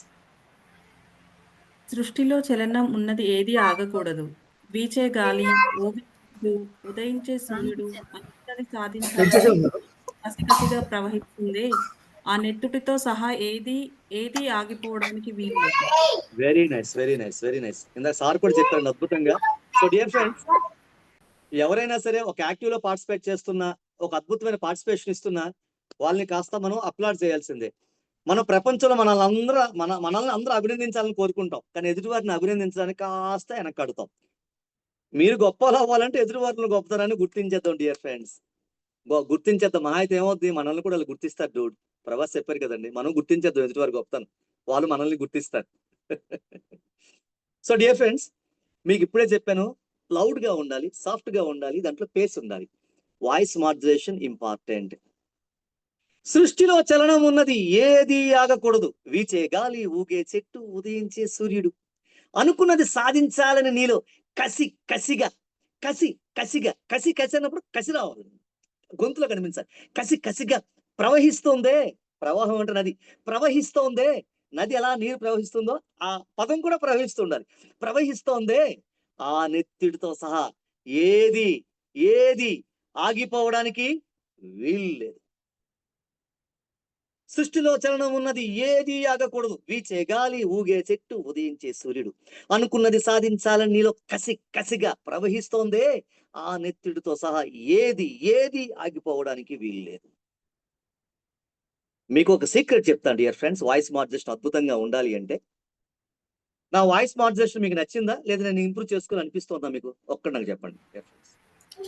సృష్టిలో చలనం ఉన్నది ఏది ఆగకూడదు. వీచే గాలి, ఊగే చెట్టు, ఉదయించే సూర్యుడు అనుకున్నది వచ్చేసే సాధించాలని ఉన్నారు. కసికసిగా ప్రవహిస్తుందే, ఆ నెత్తుటితో సహా ఏది ఆగిపోవడానికి వీల్లేదు. Very nice, very nice, very nice. ఇందాక సార్ కూడా చెప్పారండి అద్భుతంగా. సో డియర్ ఫ్రెండ్స్, ఎవరైనా సరే ఒక యాక్టివ్ లో పార్టిసిపేట్ చేస్తున్నా, ఒక అద్భుతమైన పార్టిసిపేషన్ ఇస్తున్నా, వాళ్ళని కాస్త మనం అప్లాడ్ చేయాల్సిందే. మన ప్రపంచంలో మనల్ని అందరూ అభినందించాలని కోరుకుంటాం, కానీ ఎదుటివారిని అభినందించడానికి కాస్త వెనకడుతాం. మీరు గొప్పలు అవ్వాలంటే ఎదుటివారిని గొప్పతనాన్ని గుర్తించేద్దాం డియర్ ఫ్రెండ్స్. గుర్తించేద్దాం. మహా అయితే ఏమవుద్ది, మనల్ని కూడా వాళ్ళు గుర్తిస్తారు. డూడ్ ప్రభాస్ చెప్పారు కదండి, మనం గుర్తించేద్దాం ఎదుటివారి గొప్పతనం, వాళ్ళు మనల్ని గుర్తిస్తారు. సో డియర్ ఫ్రెండ్స్, మీకు ఇప్పుడే చెప్పాను, లౌడ్ గా ఉండాలి, సాఫ్ట్ గా ఉండాలి, దాంట్లో పేస్ ఉండాలి. Voice modulation important. సృష్టిలో చలనం ఉన్నది ఏది ఆగకూడదు. వీచే గాలి, ఊగే చెట్టు, ఉదయించే సూర్యుడు అనుకున్నది సాధించాలని నీలో కసిగా కసి అన్నప్పుడు కసి రావాలి, గొంతులో కనిపించాలి. కసిగా ప్రవహిస్తోందే, ప్రవాహం అంటే నది, ప్రవహిస్తోందే. నది ఎలా నీరు ప్రవహిస్తుందో ఆ పదం కూడా ప్రవహిస్తుండాలి. ప్రవహిస్తోందే, ఆ నెత్తిడితో సహా ఏది ఆగిపోవడానికి వీల్లేదు. సృష్టిలో చలనం ఉన్నది ఏది ఆగకూడదు. వీచే గాలి, ఊగే చెట్టు, ఉదయించే సూర్యుడు అనుకున్నది సాధించాలని నీలో కసిగా ప్రవహిస్తోందే, ఆ నెత్తిడితో సహా ఏది ఆగిపోవడానికి వీల్లేదు. మీకు ఒక సీక్రెట్ చెప్తాను డియర్ ఫ్రెండ్స్, వాయిస్ మాడ్యులేషన్ అద్భుతంగా ఉండాలి అంటే. నా వాయిస్ మాడ్యులేషన్ మీకు నచ్చిందా, లేదా నేను ఇంప్రూవ్ చేసుకుని అనిపిస్తుందా మీకు? ఒక్కటి నాకు చెప్పండి డియర్ ఫ్రెండ్స్.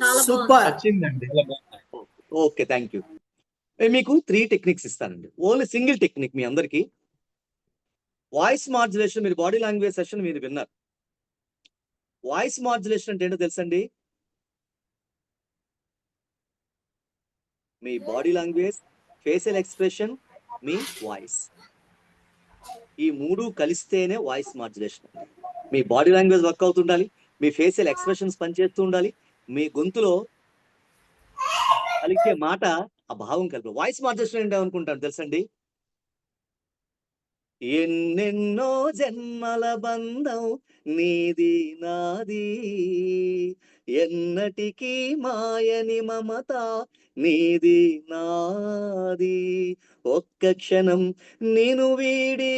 చాలా సూపర్. నచ్చిందండి. Okay, thank you. మీకు 3 టెక్నిక్స్ ఇస్తానండి, ఓన్లీ సింగిల్ టెక్నిక్ మీ అందరికి. వాయిస్ మాడ్యులేషన్, మీరు బాడీ లాంగ్వేజ్ సెషన్ మీరు విన్నారు. వాయిస్ మాడ్యులేషన్ అంటే ఏంటో తెలుసండి? మీ బాడీ లాంగ్వేజ్, ఫేషియల్ ఎక్స్ప్రెషన్, మీ వాయిస్, ఈ 3 కలిస్తేనే వాయిస్ మాడ్యులేషన్. మీ బాడీ లాంగ్వేజ్ వర్క్ అవుతుండాలి, మీ ఫేషియల్ ఎక్స్ప్రెషన్స్ పనిచేస్తూ ఉండాలి, మీ గొంతులో కలిగే మాట ఆ భావం కలిపి. వాయిస్ మాడ్యులేషన్ అంటే ఏమనుకుంటారు తెలుసండి? ఎన్నెన్నో జన్మల బంధం నీది నాది, ఎన్నటికీ మాయని మమత నీది నాది, ఒక్క క్షణం నేను వీడి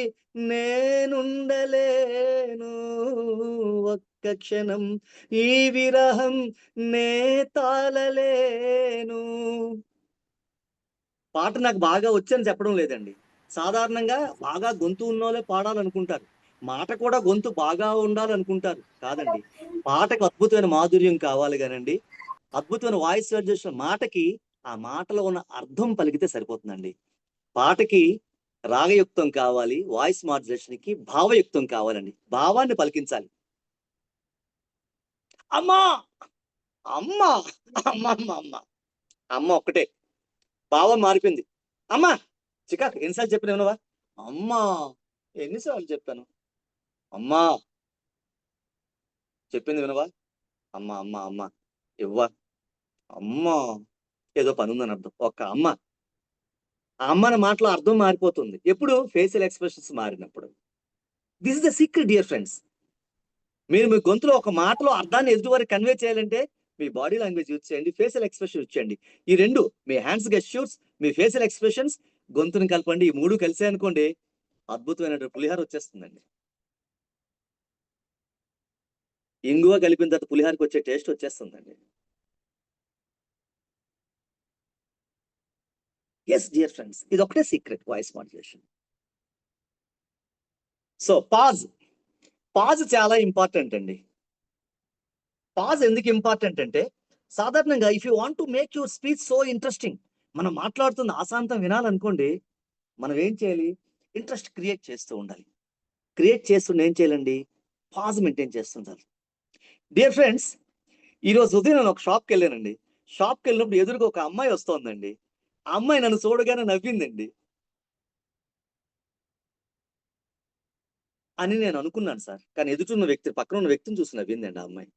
నేనుండలేను, ఒక్క క్షణం ఈ విరహం నే తాళలేను. పాట నాకు బాగా వచ్చని చెప్పడం లేదండి. సాధారణంగా బాగా గొంతు ఉన్నోళ్ళే పాడాలనుకుంటారు, మాట కూడా గొంతు బాగా ఉండాలనుకుంటారు. కాదండి, పాటకు అద్భుతమైన మాధుర్యం కావాలి కానండి, అద్భుతమైన వాయిస్ మాడ్యులేషన్. మాటకి ఆ మాటలో ఉన్న అర్థం పలికితే సరిపోతుందండి. పాటకి రాగయుక్తం కావాలి, వాయిస్ మాడ్యులేషన్ కి భావయుక్తం కావాలండి. భావాన్ని పలికించాలి. అమ్మా అమ్మ అమ్మ అమ్మ అమ్మ ఒక్కటే, భావం మారిపోయింది. అమ్మా చికాకు ఎన్నిసార్లు చెప్పిన వినవా? అమ్మా ఎన్నిసార్లు చెప్పాను? అమ్మా చెప్పింది వినవా? అమ్మ అమ్మ అమ్మ ఇవ్వా, అమ్మా ఏదో పని ఉందని అర్థం. ఒక్క అమ్మ, ఆ అమ్మని మాటలో అర్థం మారిపోతుంది ఎప్పుడు? ఫేషియల్ ఎక్స్ప్రెషన్స్ మారినప్పుడు. This is the secret dear friends. మీరు మీ గొంతులో ఒక మాటలో అర్థాన్ని ఎదుటివారికి కన్వే చేయాలంటే మీ బాడీ లాంగ్వేజ్ యూజ్ చేయండి, ఫేషియల్ ఎక్స్ప్రెషన్ యూజ్ చేయండి. ఈ 2, మీ హ్యాండ్స్ గెస్చర్స్, మీ ఫేషియల్ ఎక్స్ప్రెషన్స్, గొంతుని కలపండి. ఈ 3 కలిసే అనుకోండి, అద్భుతమైన పులిహార వచ్చేస్తుందండి. ఇంగువ కలిపిన తర్వాత పులిహారకి వచ్చే టేస్ట్ వచ్చేస్తుందండి. ఎస్ డియర్ ఫ్రెండ్స్, ఇది ఒకటే secret voice modulation. So pause చాలా ఇంపార్టెంట్ అండి. పాజ్ ఎందుకు ఇంపార్టెంట్ అంటే, సాధారణంగా if you want to make your speech so interesting, మనం మాట్లాడుతున్న ఆశాంతం వినాలనుకోండి, మనం ఏం చేయాలి? ఇంట్రెస్ట్ క్రియేట్ చేస్తూ ఉండాలి. క్రియేట్ చేస్తుండే ఏం చేయాలండి? పాజ్ మెయింటైన్ చేస్తుండాలి. డియర్ ఫ్రెండ్స్, ఈరోజు ఉదయం నేను ఒక షాప్కి వెళ్ళానండి. షాప్కి వెళ్ళినప్పుడు ఎదురుగా ఒక అమ్మాయి వస్తోందండి. ఆ అమ్మాయి నన్ను చూడగానే నవ్విందండి అని నేను అనుకున్నాను సార్. కానీ ఎదుటిన్న వ్యక్తి, పక్కన ఉన్న వ్యక్తిని చూసి నవ్విందండి ఆ అమ్మాయి.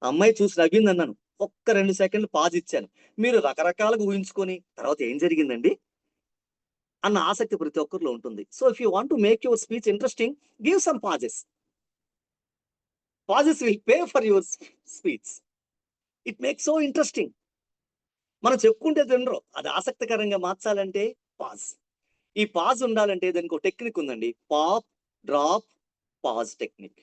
అమ్మాయి చూసి నవ్వింది అన్నాను. ఒక్క 2 సెకండ్లు పాజ్ ఇచ్చాను. మీరు రకరకాలుగా ఊహించుకొని తర్వాత ఏం జరిగిందండి? అన్న ఆసక్తి ప్రతి ఒక్కరిలో ఉంటుంది. So if you want to make your speech interesting, give some pauses. Pauses will pay for your speech. It make so interesting. మనం చెప్పుకుంటే తినరు, అది ఆసక్తికరంగా మార్చాలంటే పాజ్. ఈ పాజ్ ఉండాలంటే దానికి ఒక టెక్నిక్ ఉందండి, pop drop pause technique.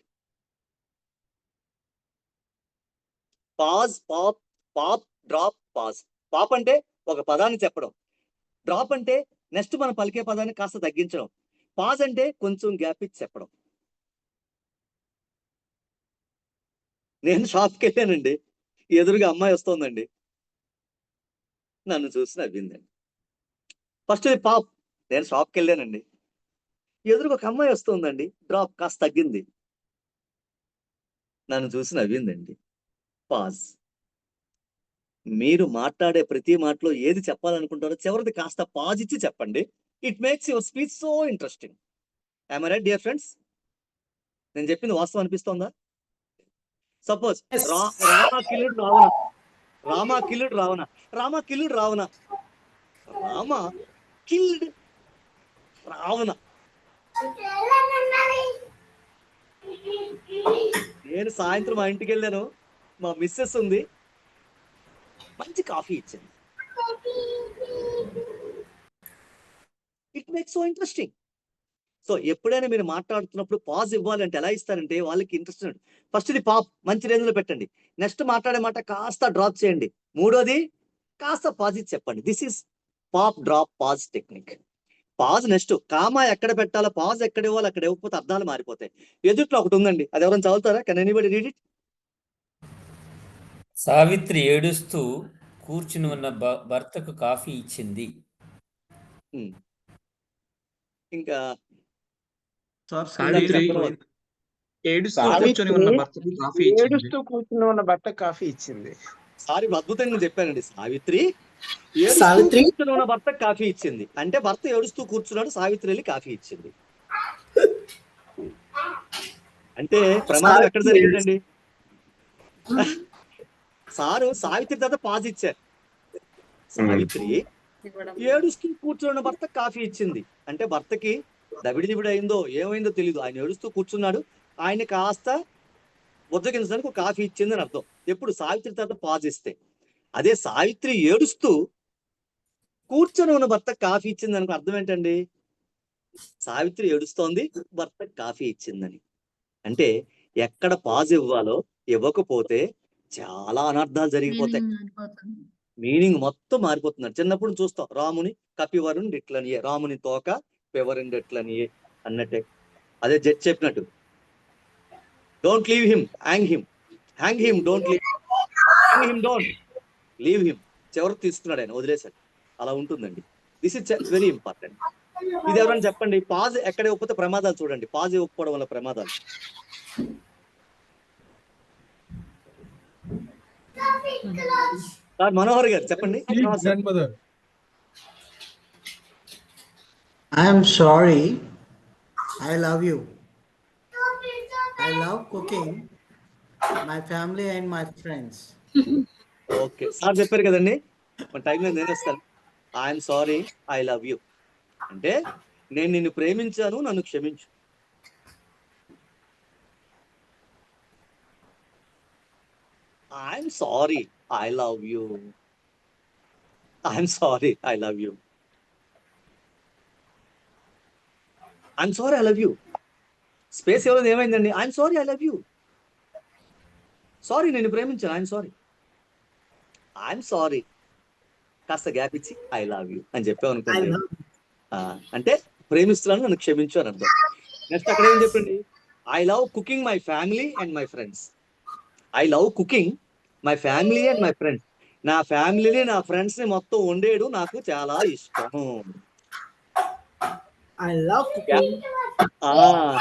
Pause, pop, pop drop pause. Pop అంటే ఒక పదాన్ని చెప్పడం, డ్రాప్ అంటే నెక్స్ట్ మనం పలికే పదాన్ని కాస్త తగ్గించడం, పాజ్ అంటే కొంచెం గ్యాప్ ఇచ్చి చెప్పడం. నేను షాప్కి వెళ్ళానండి, ఎదురుగా అమ్మాయి వస్తోందండి, నన్ను చూసి నవ్విందండి. ఫస్ట్ పాప్, నేను షాప్కి వెళ్ళానండి, ఎదురుగా ఒక అమ్మాయి వస్తుందండి, డ్రాప్ కాస్త తగ్గింది, నన్ను చూసి నవ్విందండి. పాజ్. మీరు మాట్లాడే ప్రతి మాటలో ఏది చెప్పాలనుకుంటారో చివరిది కాస్త పాజ్ ఇచ్చి చెప్పండి. It makes your speech so interesting. I right dear friends? నేను చెప్పింది వాస్తవం అనిపిస్తోందా? సపోజ్ రామా కిల్లుడు రావణ, రామా కిల్లుడు రావణ, రామా కిల్లుడు రావణ, రామా కిల్డ్ రావణ. నేను సాయంత్రం మా ఇంటికి వెళ్ళాను, మా మిస్సెస్ ఉంది, మంచి కాఫీ ఇచ్చింది. It makes so interesting. So ఎప్పుడైనా మీరు మాట్లాడుతున్నప్పుడు పాజ్ ఇవ్వాలంటే ఎలా ఇస్తారంటే వాళ్ళకి ఇంట్రెస్ట్. ఫస్ట్ ఇది పాప్ మంచి రేంజ్ లో పెట్టండి, నెక్స్ట్ మాట్లాడే మాట కాస్త డ్రాప్ చేయండి, మూడోది కాస్త పాజ్ ఇచ్చి చెప్పండి. This is pop drop pause technique. Pause next comma ఎక్కడ పెట్టాలో, పాజ్ ఎక్కడ ఇవ్వాలి అక్కడ ఇవ్వకపోతే అర్థాలు మారిపోతాయి. ఎదుట్లో ఒకటి ఉందండి, అది ఎవరైనా చదువుతారా? Can anybody read it? Savitri ఏడుస్తూ కూర్చుని ఉన్న భర్తకు కాఫీ ఇచ్చింది. ఇంకా సావిత్రి ఏడుస్తూ కూర్చొని ఉన్న భర్తకు కాఫీ ఇచ్చింది. ఏడుస్తూ కూర్చుని ఉన్న భర్త కాఫీ ఇచ్చింది. సారీ, అద్భుతంగా చెప్పానండి. సావిత్రి సావిత్రి కూర్చుని ఉన్న భర్త కాఫీ ఇచ్చింది అంటే భర్త ఏడుస్తూ కూర్చున్నాడు, సావిత్రి వెళ్ళి కాఫీ ఇచ్చింది. అంటే ప్రమాదం ఎక్కడ జరిగిందండి? సారు సావిత్రి తర్వాత పాజ్ ఇచ్చారు. సావిత్రి ఏడుస్తూ కూర్చున్న భర్త కాఫీ ఇచ్చింది అంటే భర్తకి దబిడి దిబిడి అయిందో ఏమైందో తెలియదు, ఆయన ఏడుస్తూ కూర్చున్నాడు, ఆయన కాస్త బుజ్జగించడానికి ఒక కాఫీ ఇచ్చింది అని అర్థం. ఎప్పుడు సావిత్రి తర్వాత పాజ్ ఇస్తే. అదే సావిత్రి ఏడుస్తూ కూర్చొని ఉన్న భర్త కాఫీ ఇచ్చింది అనుకో అర్థం ఏంటండి? సావిత్రి ఏడుస్తోంది, భర్త కాఫీ ఇచ్చిందని. అంటే ఎక్కడ పాజ్ ఇవ్వాలో ఇవ్వకపోతే చాలా అనర్థాలు జరిగిపోతాయి, మీనింగ్ మొత్తం మారిపోతున్నారు. చిన్నప్పుడు చూస్తాం, రాముని కపివరుని ఎట్లనియే, రాముని తోక పెవరుని ఎట్లనియే అన్నట్టే. అదే జడ్జ్ చెప్పినట్టు, don't leave him, hang him, hang him, don't leave him, don't leave him. చివరికి తీసుకున్నాడు ఆయన, వదిలేశాడు. అలా ఉంటుందండి. This is very important. ఇది ఎవరైనా చెప్పండి, పాజ్ ఎక్కడ ఇవ్వకపోతే ప్రమాదాలు చూడండి, పాజ్ ఇవ్వకపోవడం వల్ల ప్రమాదాలు. మనోహర్ గారు చెప్పండి. I am sorry. I love you. I love cooking. My family and my friends. Okay, sir చెప్పారు కదండి, మన టైంలో నేను వస్తాను. I'm sorry, I love you అంటే నేను నిన్ను ప్రేమించాను, నన్ను క్షమించు. I'm sorry, I love you. I'm sorry, I love you. I'm sorry, I love you. Space ఎవరు ఏమైందండి? I'm sorry, I love you. Sorry, నేను ప్రేమించాను, ఐఎమ్ సారీ. ఐఎమ్ సారీ కాస్త గ్యాప్ ఇచ్చి ఐ లవ్ యూ అని చెప్పామనుకోండి, అంటే ప్రేమిస్తున్నాను, నన్ను క్షమించు అని అర్థం. నెక్స్ట్ అక్కడ ఏం చెప్పండి? I love cooking my family and my friends. I love cooking my family and my friends. నా ఫ్యామిలీని నా ఫ్రెండ్స్ ని మొత్తం వండేయడం నాకు చాలా ఇష్టం. I love cooking.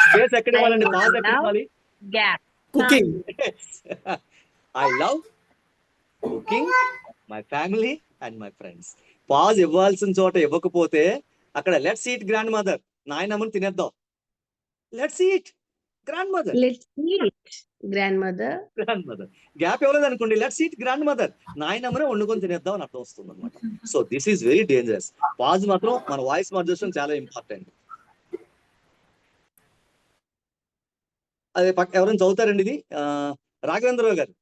స్పేస్ ఎక్కడ ఇవ్వాలండి? పాజ్ ఎక్కడ ఇవ్వాలి? Cooking. I love cooking my family and my friends. Pause ఇవ్వాల్సిన చోట ఇవ్వకపోతే అక్కడ లెట్స్ ఈట్ గ్రాండ్ మదర్, నాయనమ్మని తినేద్దాం, let's eat, grandmother. Let's eat grandmother. Grandmother gap ఇవ్వలేదు అనుకోండి, లెట్స్ ఈట్ గ్రాండ్ మదర్. నాయనమ్మనే వండుకొని తినేద్దాం అని అర్థం వస్తుంది అనమాట. So this is very dangerous. Pause మాత్రం మన వాయిస్ మార్చేషన్ చాలా ఇంపార్టెంట్. అదే ఎవరైనా చదువుతారండి ఇది? రాఘవేంద్రరావు గారు.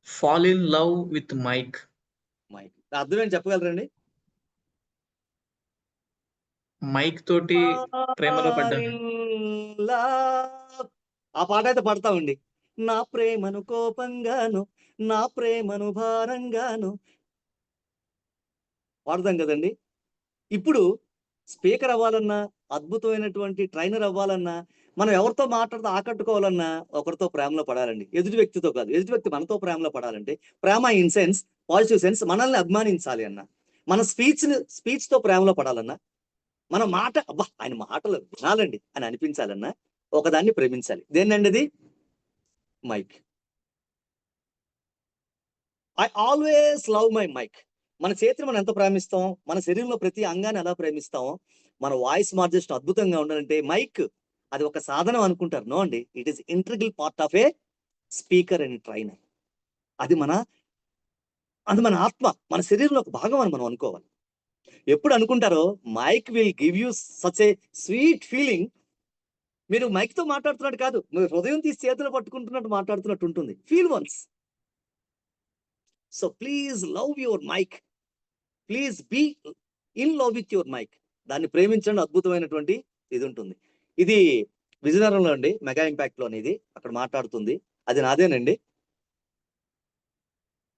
Fall in love with mic. Mic అర్థం ఏంటి చెప్పగలరండి? మైక్ తోటి ప్రేమలో పడ్డాను. ఆ పాట అయితే పడతామండి. నా ప్రేమను కోపంగాను, నా ప్రేమను భారంగాను పాడతాం కదండి. ఇప్పుడు స్పీకర్ అవ్వాలన్నా, అద్భుతమైనటువంటి ట్రైనర్ అవ్వాలన్నా, మనం ఎవరితో మాట్లాడితే ఆకట్టుకోవాలన్నా ఒకరితో ప్రేమలో పడాలండి. ఎదుటి వ్యక్తితో కాదు, ఎదుటి వ్యక్తి మనతో ప్రేమలో పడాలంటే, ప్రేమ ఇన్ సెన్స్ పాజిటివ్ సెన్స్ మనల్ని అభిమానించాలి అన్న, మన స్పీచ్ తో ప్రేమలో పడాలన్నా, మన మాట అబ్బా ఆయన మాటలు వినాలండి అని అనిపించాలన్నా ఒకదాన్ని ప్రేమించాలి. దేన్నండి అది? Mic. I always love my mic. మన చేతిని మనం ఎంత ప్రేమిస్తాం, మన శరీరంలో ప్రతి అంగాన్ని ఎలా ప్రేమిస్తామో, మన వాయిస్ మార్జెషన్ అద్భుతంగా ఉండాలంటే మైక్ అది ఒక సాధనం అనుకుంటారు. నో అండి, it is integral part of a speaker and trainer. అది మన ఆత్మ, మన శరీరంలో ఒక భాగం అని మనం అనుకోవాలి. ఎప్పుడు అనుకుంటారో mic will give you such a sweet feeling. మీరు మైక్ తో మాట్లాడుతున్నట్టు కాదు, మీరు హృదయం తీసి చేతిలో పట్టుకుంటున్నట్టు మాట్లాడుతున్నట్టు ఉంటుంది. Feel once. So please love your mic, please be in love with your mic. దాన్ని ప్రేమించండి. అద్భుతమైనటువంటి ఇది ఉంటుంది. ఇది విజయనగరంలో అండి, మెగా ఇంపాక్ట్ లో అనేది అక్కడ మాట్లాడుతుంది. అది నాదేనండి.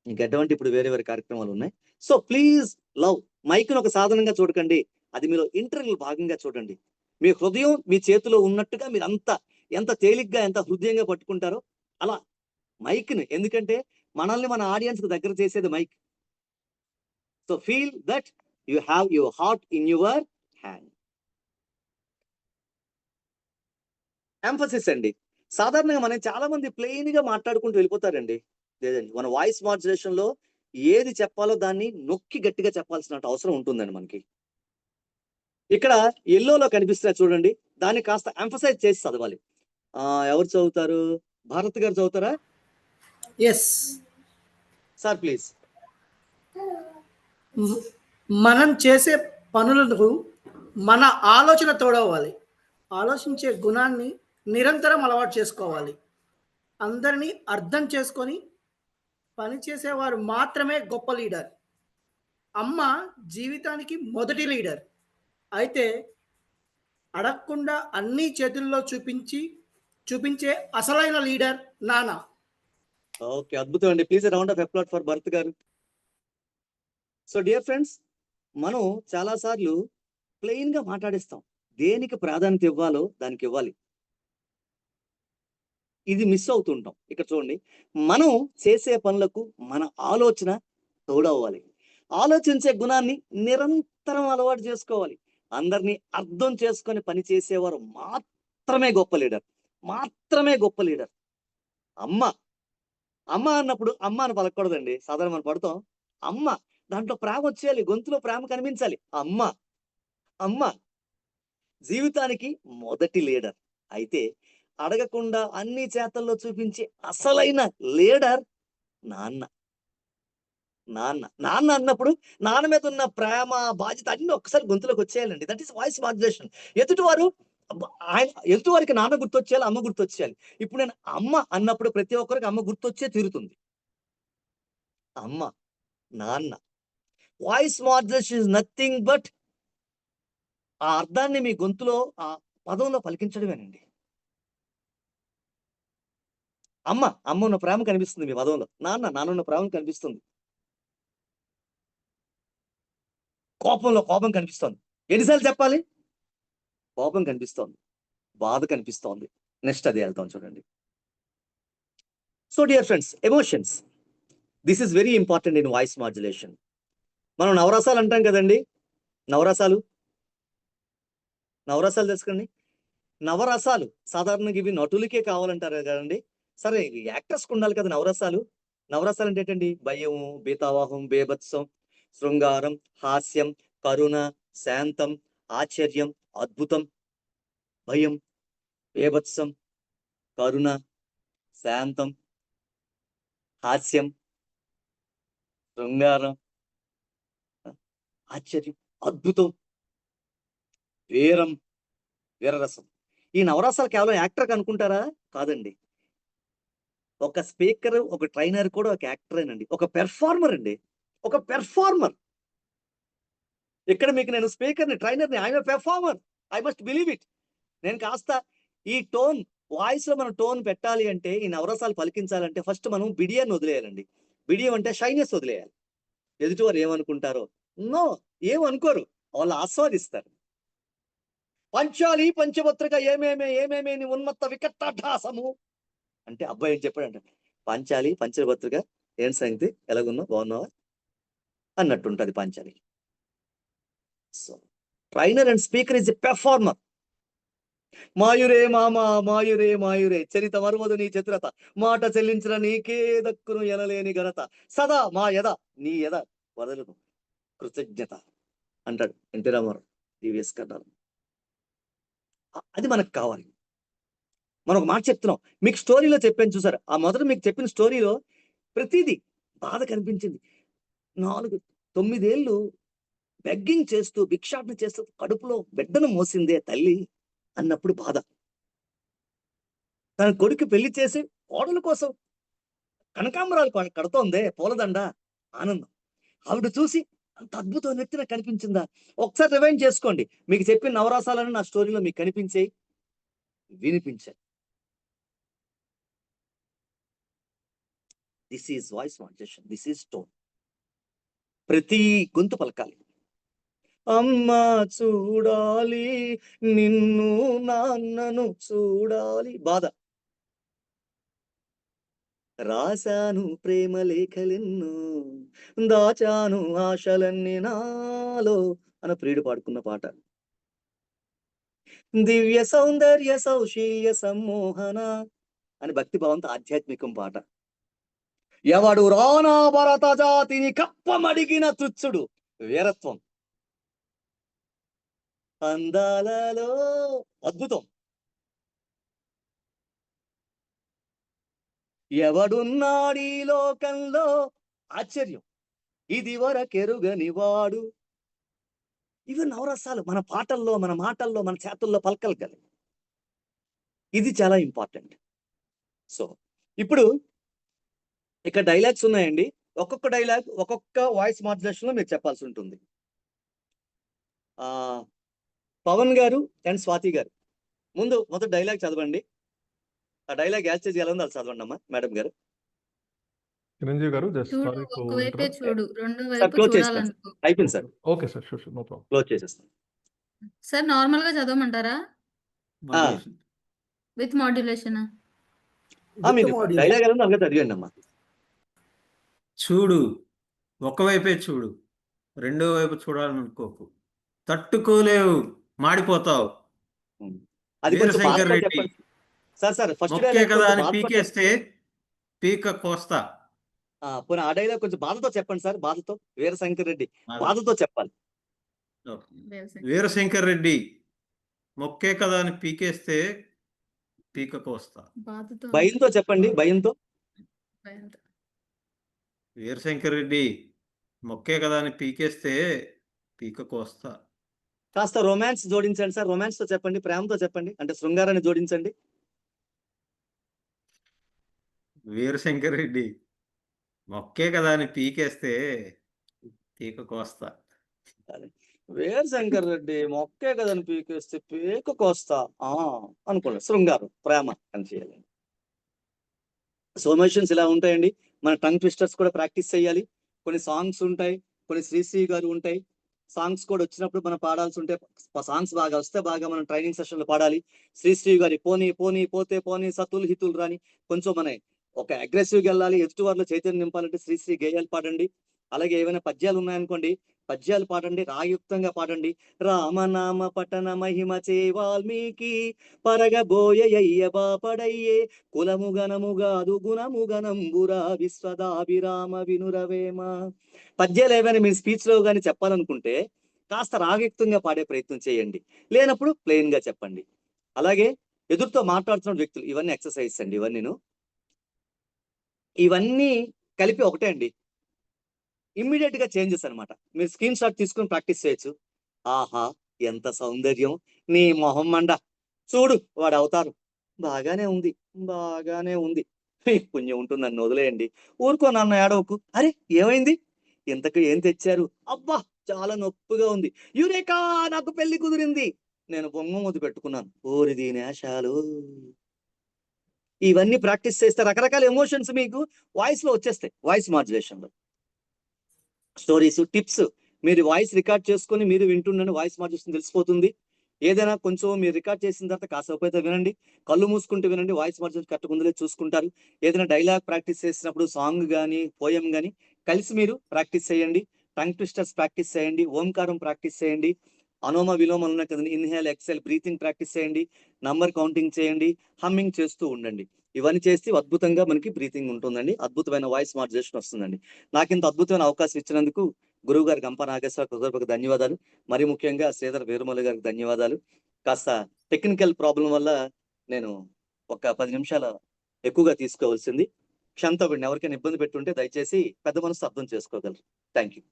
ఇంకెటువంటి ఇప్పుడు వేరే వేరే కార్యక్రమాలు ఉన్నాయి. So please love. మైక్ను ఒక సాధనంగా చూడకండి, అది మీలో ఇంటర్నల్ భాగంగా చూడండి. మీ హృదయం మీ చేతిలో ఉన్నట్టుగా మీరు ఎంత తేలిగ్గా ఎంత హృదయంగా పట్టుకుంటారో అలా మైక్ని. ఎందుకంటే మనల్ని మన ఆడియన్స్ కు దగ్గర చేసేది mic. So feel that you have your heart in your hand. Emphasis అండి. సాధారణంగా మనం చాలా మంది ప్లెయిన్ గా మాట్లాడుకుంటూ వెళ్ళిపోతారండి. లేదండి, మన వాయిస్ మాడ్యులేషన్ లో ఏది చెప్పాలో దాన్ని నొక్కి గట్టిగా చెప్పాల్సిన అవసరం ఉంటుందండి మనకి. ఇక్కడ ఎల్లోలో కనిపిస్తున్నా చూడండి, దాన్ని కాస్త ఎంఫసైజ్ చేసి చదవాలి. ఎవరు చదువుతారు? భారత్ గారు చదువుతారా? Yes sir please. మనం చేసే పనులకు మన ఆలోచన తోడవాలి. ఆలోచించే గుణాన్ని నిరంతరం అలవాటు చేసుకోవాలి. అందరినీ అర్థం చేసుకొని పనిచేసేవారు మాత్రమే గొప్ప లీడర్. అమ్మ జీవితానికి మొదటి లీడర్. అయితే అడగకుండా అన్ని చేతుల్లో చూపించే అసలైన లీడర్ నాన్న. ఓకే, అద్భుతం అండి. Please round of applause for Bharat గారు. సో డియర్ ఫ్రెండ్స్, మనం చాలా సార్లు ప్లెయిన్ గా మాట్లాడిస్తాం. దేనికి ప్రాధాన్యత ఇవ్వాలో దానికి ఇవ్వాలి. ఇది మిస్ అవుతుంటాం. ఇక్కడ చూడండి, మనం చేసే పనులకు మన ఆలోచన తోడవ్వాలి. ఆలోచించే గుణాన్ని నిరంతరం అలవాటు చేసుకోవాలి. అందరినీ అర్థం చేసుకొని పని చేసేవారు మాత్రమే గొప్ప లీడర్, మాత్రమే గొప్ప లీడర్. అమ్మ అన్నప్పుడు అమ్మ అని పలకూడదండి. సాధారణ మనం పడతాం అమ్మ, దాంట్లో ప్రేమ వచ్చేయాలి, గొంతులో ప్రేమ కనిపించాలి. అమ్మ జీవితానికి మొదటి లీడర్. అయితే అడగకుండా అన్ని చేతల్లో చూపించే అసలైన లీడర్ నాన్న. అన్నప్పుడు నాన్న మీద ఉన్న ప్రేమ, బాధ్యత అన్ని ఒక్కసారి గొంతులోకి వచ్చేయాలండి. That is voice modulation. ఎదుటివారికి నాన్న గుర్తొచ్చేయాలి, అమ్మ గుర్తొచ్చేయాలి. ఇప్పుడు నేను అమ్మ అన్నప్పుడు ప్రతి ఒక్కరికి అమ్మ గుర్తొచ్చే తీరుతుంది. అమ్మ, నాన్న. Voice modulation is nothing but ఆ అర్థాన్ని మీ గొంతులో ఆ పదంలో పలికించడమేనండి. అమ్మ ఉన్న ప్రేమ కనిపిస్తుంది మీ పదంలో. నాన్న ఉన్న ప్రేమ కనిపిస్తుంది. కోపంలో కోపం కనిపిస్తోంది. ఎన్నిసార్లు చెప్పాలి? కోపం కనిపిస్తోంది, బాధ కనిపిస్తోంది. నెక్స్ట్ అది వెళ్తాం చూడండి. So dear friends, emotions, this is very important in voice modulation. మనం నవరసాలు అంటాం కదండి. నవరసాలు తెలుసుకోండి. నవరసాలు సాధారణంగా ఇవి నటులకే కావాలంటారు కదండి. సరే, యాక్టర్స్కి ఉండాలి కదా నవరసాలు. నవరసాలు అంటే ఏంటండి? భయం, భీతావాహం, బేభత్సం, శృంగారం, హాస్యం, కరుణ, శాంతం, ఆశ్చర్యం, అద్భుతం, భయం, బీభత్సం, కరుణ, శాంతం, హాస్యం, శృంగారం, ఆశ్చర్యం, అద్భుతం, వీరం, వీరరసం. ఈ నవరసాలు కేవలం యాక్టర్ అనుకుంటారా? కాదండి. ఒక స్పీకర్, ఒక ట్రైనర్ కూడా ఒక యాక్టరేనండి, ఒక పెర్ఫార్మర్ అండి, ఒక పెర్ఫార్మర్. ఇక్కడ మీకు నేను స్పీకర్ని, ట్రైనర్ని, I'm a performer, I must believe it. నేను కాస్త ఈ టోన్, వాయిస్ లో మనం టోన్ పెట్టాలి అంటే, ఈ నవరసాలు పలికించాలంటే ఫస్ట్ మనం బిడియాన్ని వదిలేయాలండి. బిడియం అంటే షైనెస్ వదిలేయాలి. ఎదుటివారు ఏమనుకుంటారో, నో, ఏమనుకోరు, వాళ్ళు ఆస్వాదిస్తారు. పంచాలి పంచభత్రిక ఏమేమే నీ ఉన్మత్త వికటాఠాసము అంటే అబ్బాయి ఏం చెప్పాడంట, పంచాలి పంచభత్రిక ఏం సంగతి, ఎలాగున్నావు, బాగున్నావా అన్నట్టుంటది పంచాలి. So trainer and speaker is a performer. మాయురే మామా మాయురే మాయురే చరిత మరువదు నీ చతురత, మాట చెల్లించిన నీకే దక్కును ఎనలేని ఘనత, సదా మా యద నీ యద వదలను కృతజ్ఞత అంటాడు ఎన్టీ రామారావు, టీవీఎస్ కన్నారు. అది మనకు కావాలి. మనం ఒక మాట చెప్తున్నాం, మీకు స్టోరీలో చెప్పాను చూసారు, ఆ మొదట మీకు చెప్పిన స్టోరీలో ప్రతిదీ బాధ కనిపించింది. 9 ఏళ్ళు బెగ్గింగ్ చేస్తూ, భిక్షాటన చేస్తూ కడుపులో బిడ్డను మోసిందే తల్లి అన్నప్పుడు బాధ. తన కొడుకు పెళ్లి చేసి కోడల కోసం కనకాంబరాలు కడుతోందే పూలదండ, ఆనందం. ఆవిడ చూసి అంత అద్భుతం వ్యక్తి నాకు కనిపించిందా? ఒకసారి రివైండ్ చేసుకోండి, మీకు చెప్పిన నవరసాలను నా స్టోరీలో మీకు కనిపించాయి, వినిపించాయి. This is voice modulation, this is tone. ప్రతి గొంతు పలకాలి. అమ్మా చూడాలి నిన్ను, నాన్నను చూడాలి, బాధ. రాశాను ప్రేమ లేఖలెన్నో, దాచాను ఆశలన్నీ నాలో అన్న ప్రియుడు పాడుకున్న పాట. దివ్య సౌందర్య సౌశీల్య సమ్మోహన అని భక్తి భావంతో ఆధ్యాత్మికం పాట. ఎవడు రానా భరత జాతిని కప్పమడిగిన తుచ్చుడు, వీరత్వం. అందాలలో అద్భుతం. ఎవడున్నాడీ లోకంలో, ఆశ్చర్యం. ఇది వరకెరుగని వాడు. ఇవి నవరసాలు మన పాటల్లో, మన మాటల్లో, మన చేతుల్లో పలకలు. ఇది చాలా ఇంపార్టెంట్. సో ఇప్పుడు ఇక్కడ డైలాగ్స్ ఉన్నాయండి. ఒక్కొక్క డైలాగ్ ఒక్కొక్క వాయిస్ మాడ్యులేషన్ లో మీరు చెప్పాల్సి ఉంటుంది. పవన్ గారు అండ్ స్వాతి గారు మొదటి డైలాగ్ చదవండి. ఆ డైలాగ్ యాడ్ చేసి ఎలా ఉందో అది చదవండి అమ్మా మేడం గారు. చిరంజీవి గారు జస్ట్ చూడు, సారీ టు ఒకవైపే ఇంటరప్ట్. చూడు, రెండు సార్ వైపు క్లోజ్ చేస్తాను, చూడాలనుకో. అయిపోయింది sir, okay sir, sure no problem. Close చేసేస్తాను. సార్ నార్మల్ గా చదవమంటారా? Modulation. With modulation? మీరు డైలాగ్ ఎలా ఉందో అలాగే చదివండి అమ్మా. చూడు, ఒకవైపే చూడు, రెండో వైపు చూడాలనుకోకు, తట్టుకోలేవు, మాడిపోతావు. అది కొంచెం వీరశంకర్ బాధతో రెడ్డి, చెప్పండి సార్. ఫస్ట్ మొక్కే డైలాగ్ కదా కొంచెం అని బాధతో పీకేస్తే పీక కోస్తా. పోనీ ఆ డైలాగ్ కొంచెం బాధతో చెప్పండి సార్, బాధతో. వీరశంకర్ రెడ్డి బాధతో చెప్పాలి. వీరశంకర్ రెడ్డి, మొక్కే కదా అని పీకేస్తే పీక కోస్తా. బాధతో భయంతో చెప్పండి, భయంతో. భయంతో. వీరశంకర్ రెడ్డి, మొక్కే కదా అని పీకేస్తే పీక కోస్తా. కాస్త రొమాన్స్ జోడించండి సార్, రొమాన్స్ తో చెప్పండి, ప్రేమతో చెప్పండి, అంటే శృంగారాన్ని జోడించండి. వీరశంకర్ రెడ్డి, మొక్కే కదా అని పీకేస్తే పీక కోస్తా. వీరశంకర్ రెడ్డి మొక్కే కదని పీకేస్తే పీక కోస్తా అనుకోండి. శృంగారం, ప్రేమ అని చేయాలి. సోమేషన్స్ ఇలా ఉంటాయండి. మన టంగ్ ట్విస్టర్స్ కూడా ప్రాక్టీస్ చేయాలి. కొన్ని సాంగ్స్ ఉంటాయి, కొన్ని శ్రీశ్రీ గారు ఉంటాయి. సాంగ్స్ కూడా వచ్చినప్పుడు మనం పాడాల్సి ఉంటే, సాంగ్స్ బాగా వస్తే బాగా మనం ట్రైనింగ్ సెషన్ లో పాడాలి. శ్రీశ్రీ గారి పోనీ పోనీ పోతే పోనీ సతులు హితులు రాని, కొంచెం మన ఒక అగ్రెసివ్గా వెళ్ళాలి, ఎదుటి వారిలో చైతన్యం నింపాలంటే శ్రీశ్రీ గేయాలు పాడండి. అలాగే ఏమైనా పద్యాలు ఉన్నాయనుకోండి, పద్యాలు పాడండి, రాగయుక్తంగా పాడండి. రామనామ పఠన మహిమ చే వాల్మీకి పరగబోయయ్య బాపడయ్యే, కులము గణముగాదు గుణము గణంబురా విశ్వదాభిరామ వినురవేమ. పద్యాలు ఏమైనా మీ స్పీచ్ లో కానీ చెప్పాలనుకుంటే కాస్త రాగయుక్తంగా పాడే ప్రయత్నం చేయండి, లేనప్పుడు ప్లెయిన్ గా చెప్పండి. అలాగే ఎదురుతో మాట్లాడుతున్న వ్యక్తులు, ఇవన్నీ ఎక్సర్సైజ్ అండి. ఇవన్నీ కలిపి ఒకటే అండి. ఇమ్మీడియట్ గా చేంజెస్ అన్నమాట. మీరు స్క్రీన్ షాట్ తీసుకుని ప్రాక్టీస్ చేయొచ్చు. ఆహా ఎంత సౌందర్యం, నీ మొహం మండ, చూడు వాడు అవతారం, బాగానే ఉంది. మీకు పుణ్యం ఉంటుంది, నన్ను వదిలేయండి. ఊరుకో నాన్న, ఏడవకు. అరే ఏమైంది, ఇంతకు ఏం తెచ్చారు, అబ్బా చాలా నొప్పిగా ఉంది, యురేకా నాకు పెళ్లి కుదిరింది, నేను బొమ్మ ముద్దు పెట్టుకున్నాను, ఓరి దీనేశాలు. ఇవన్నీ ప్రాక్టీస్ చేస్తే రకరకాల ఎమోషన్స్ మీకు వాయిస్ లో వచ్చేస్తాయి. వాయిస్ మాడ్యులేషన్ లో స్టోరీస్, టిప్స్, మీరు వాయిస్ రికార్డ్ చేసుకొని మీరు వింటుండండి, వాయిస్ మాడ్యులేషన్ తెలిసిపోతుంది. ఏదైనా కొంచెం మీరు రికార్డ్ చేసిన తర్వాత కాసేపు అయితే వినండి, కళ్ళు మూసుకుంటూ వినండి, వాయిస్ మాడ్యులేషన్ కరెక్ట్ ఉందో చూసుకుంటారు. ఏదైనా డైలాగ్ ప్రాక్టీస్ చేసినప్పుడు సాంగ్ కానీ పోయం కానీ కలిసి మీరు ప్రాక్టీస్ చేయండి. టంగ్ ట్విస్టర్స్ ప్రాక్టీస్ చేయండి, ఓంకారం ప్రాక్టీస్ చేయండి, అనోమ విలోమలు ఉన్నాయి కదండి, ఇన్హేల్ ఎక్సెల్ బ్రీతింగ్ ప్రాక్టీస్ చేయండి, నంబర్ కౌంటింగ్ చేయండి, హమ్మింగ్ చేస్తూ ఉండండి. ఇవన్నీ చేస్తే అద్భుతంగా మనకి బ్రీతింగ్ ఉంటుందండి, అద్భుతమైన వాయిస్ మాడ్యులేషన్ వస్తుందండి. నాకు ఇంత అద్భుతమైన అవకాశం ఇచ్చినందుకు గురువు గారు గంప నాగేశ్వర హృదయపూర్వక ధన్యవాదాలు. మరి ముఖ్యంగా శ్రీధర్ వీరమల్లి గారికి ధన్యవాదాలు. కాస్త టెక్నికల్ ప్రాబ్లం వల్ల నేను ఒక 10 నిమిషాలు ఎక్కువగా తీసుకోవాల్సింది, క్షంతవ్వండి. ఎవరికైనా ఇబ్బంది పెట్టుంటే దయచేసి పెద్ద మనసు అర్థం చేసుకోగలరు. Thank you.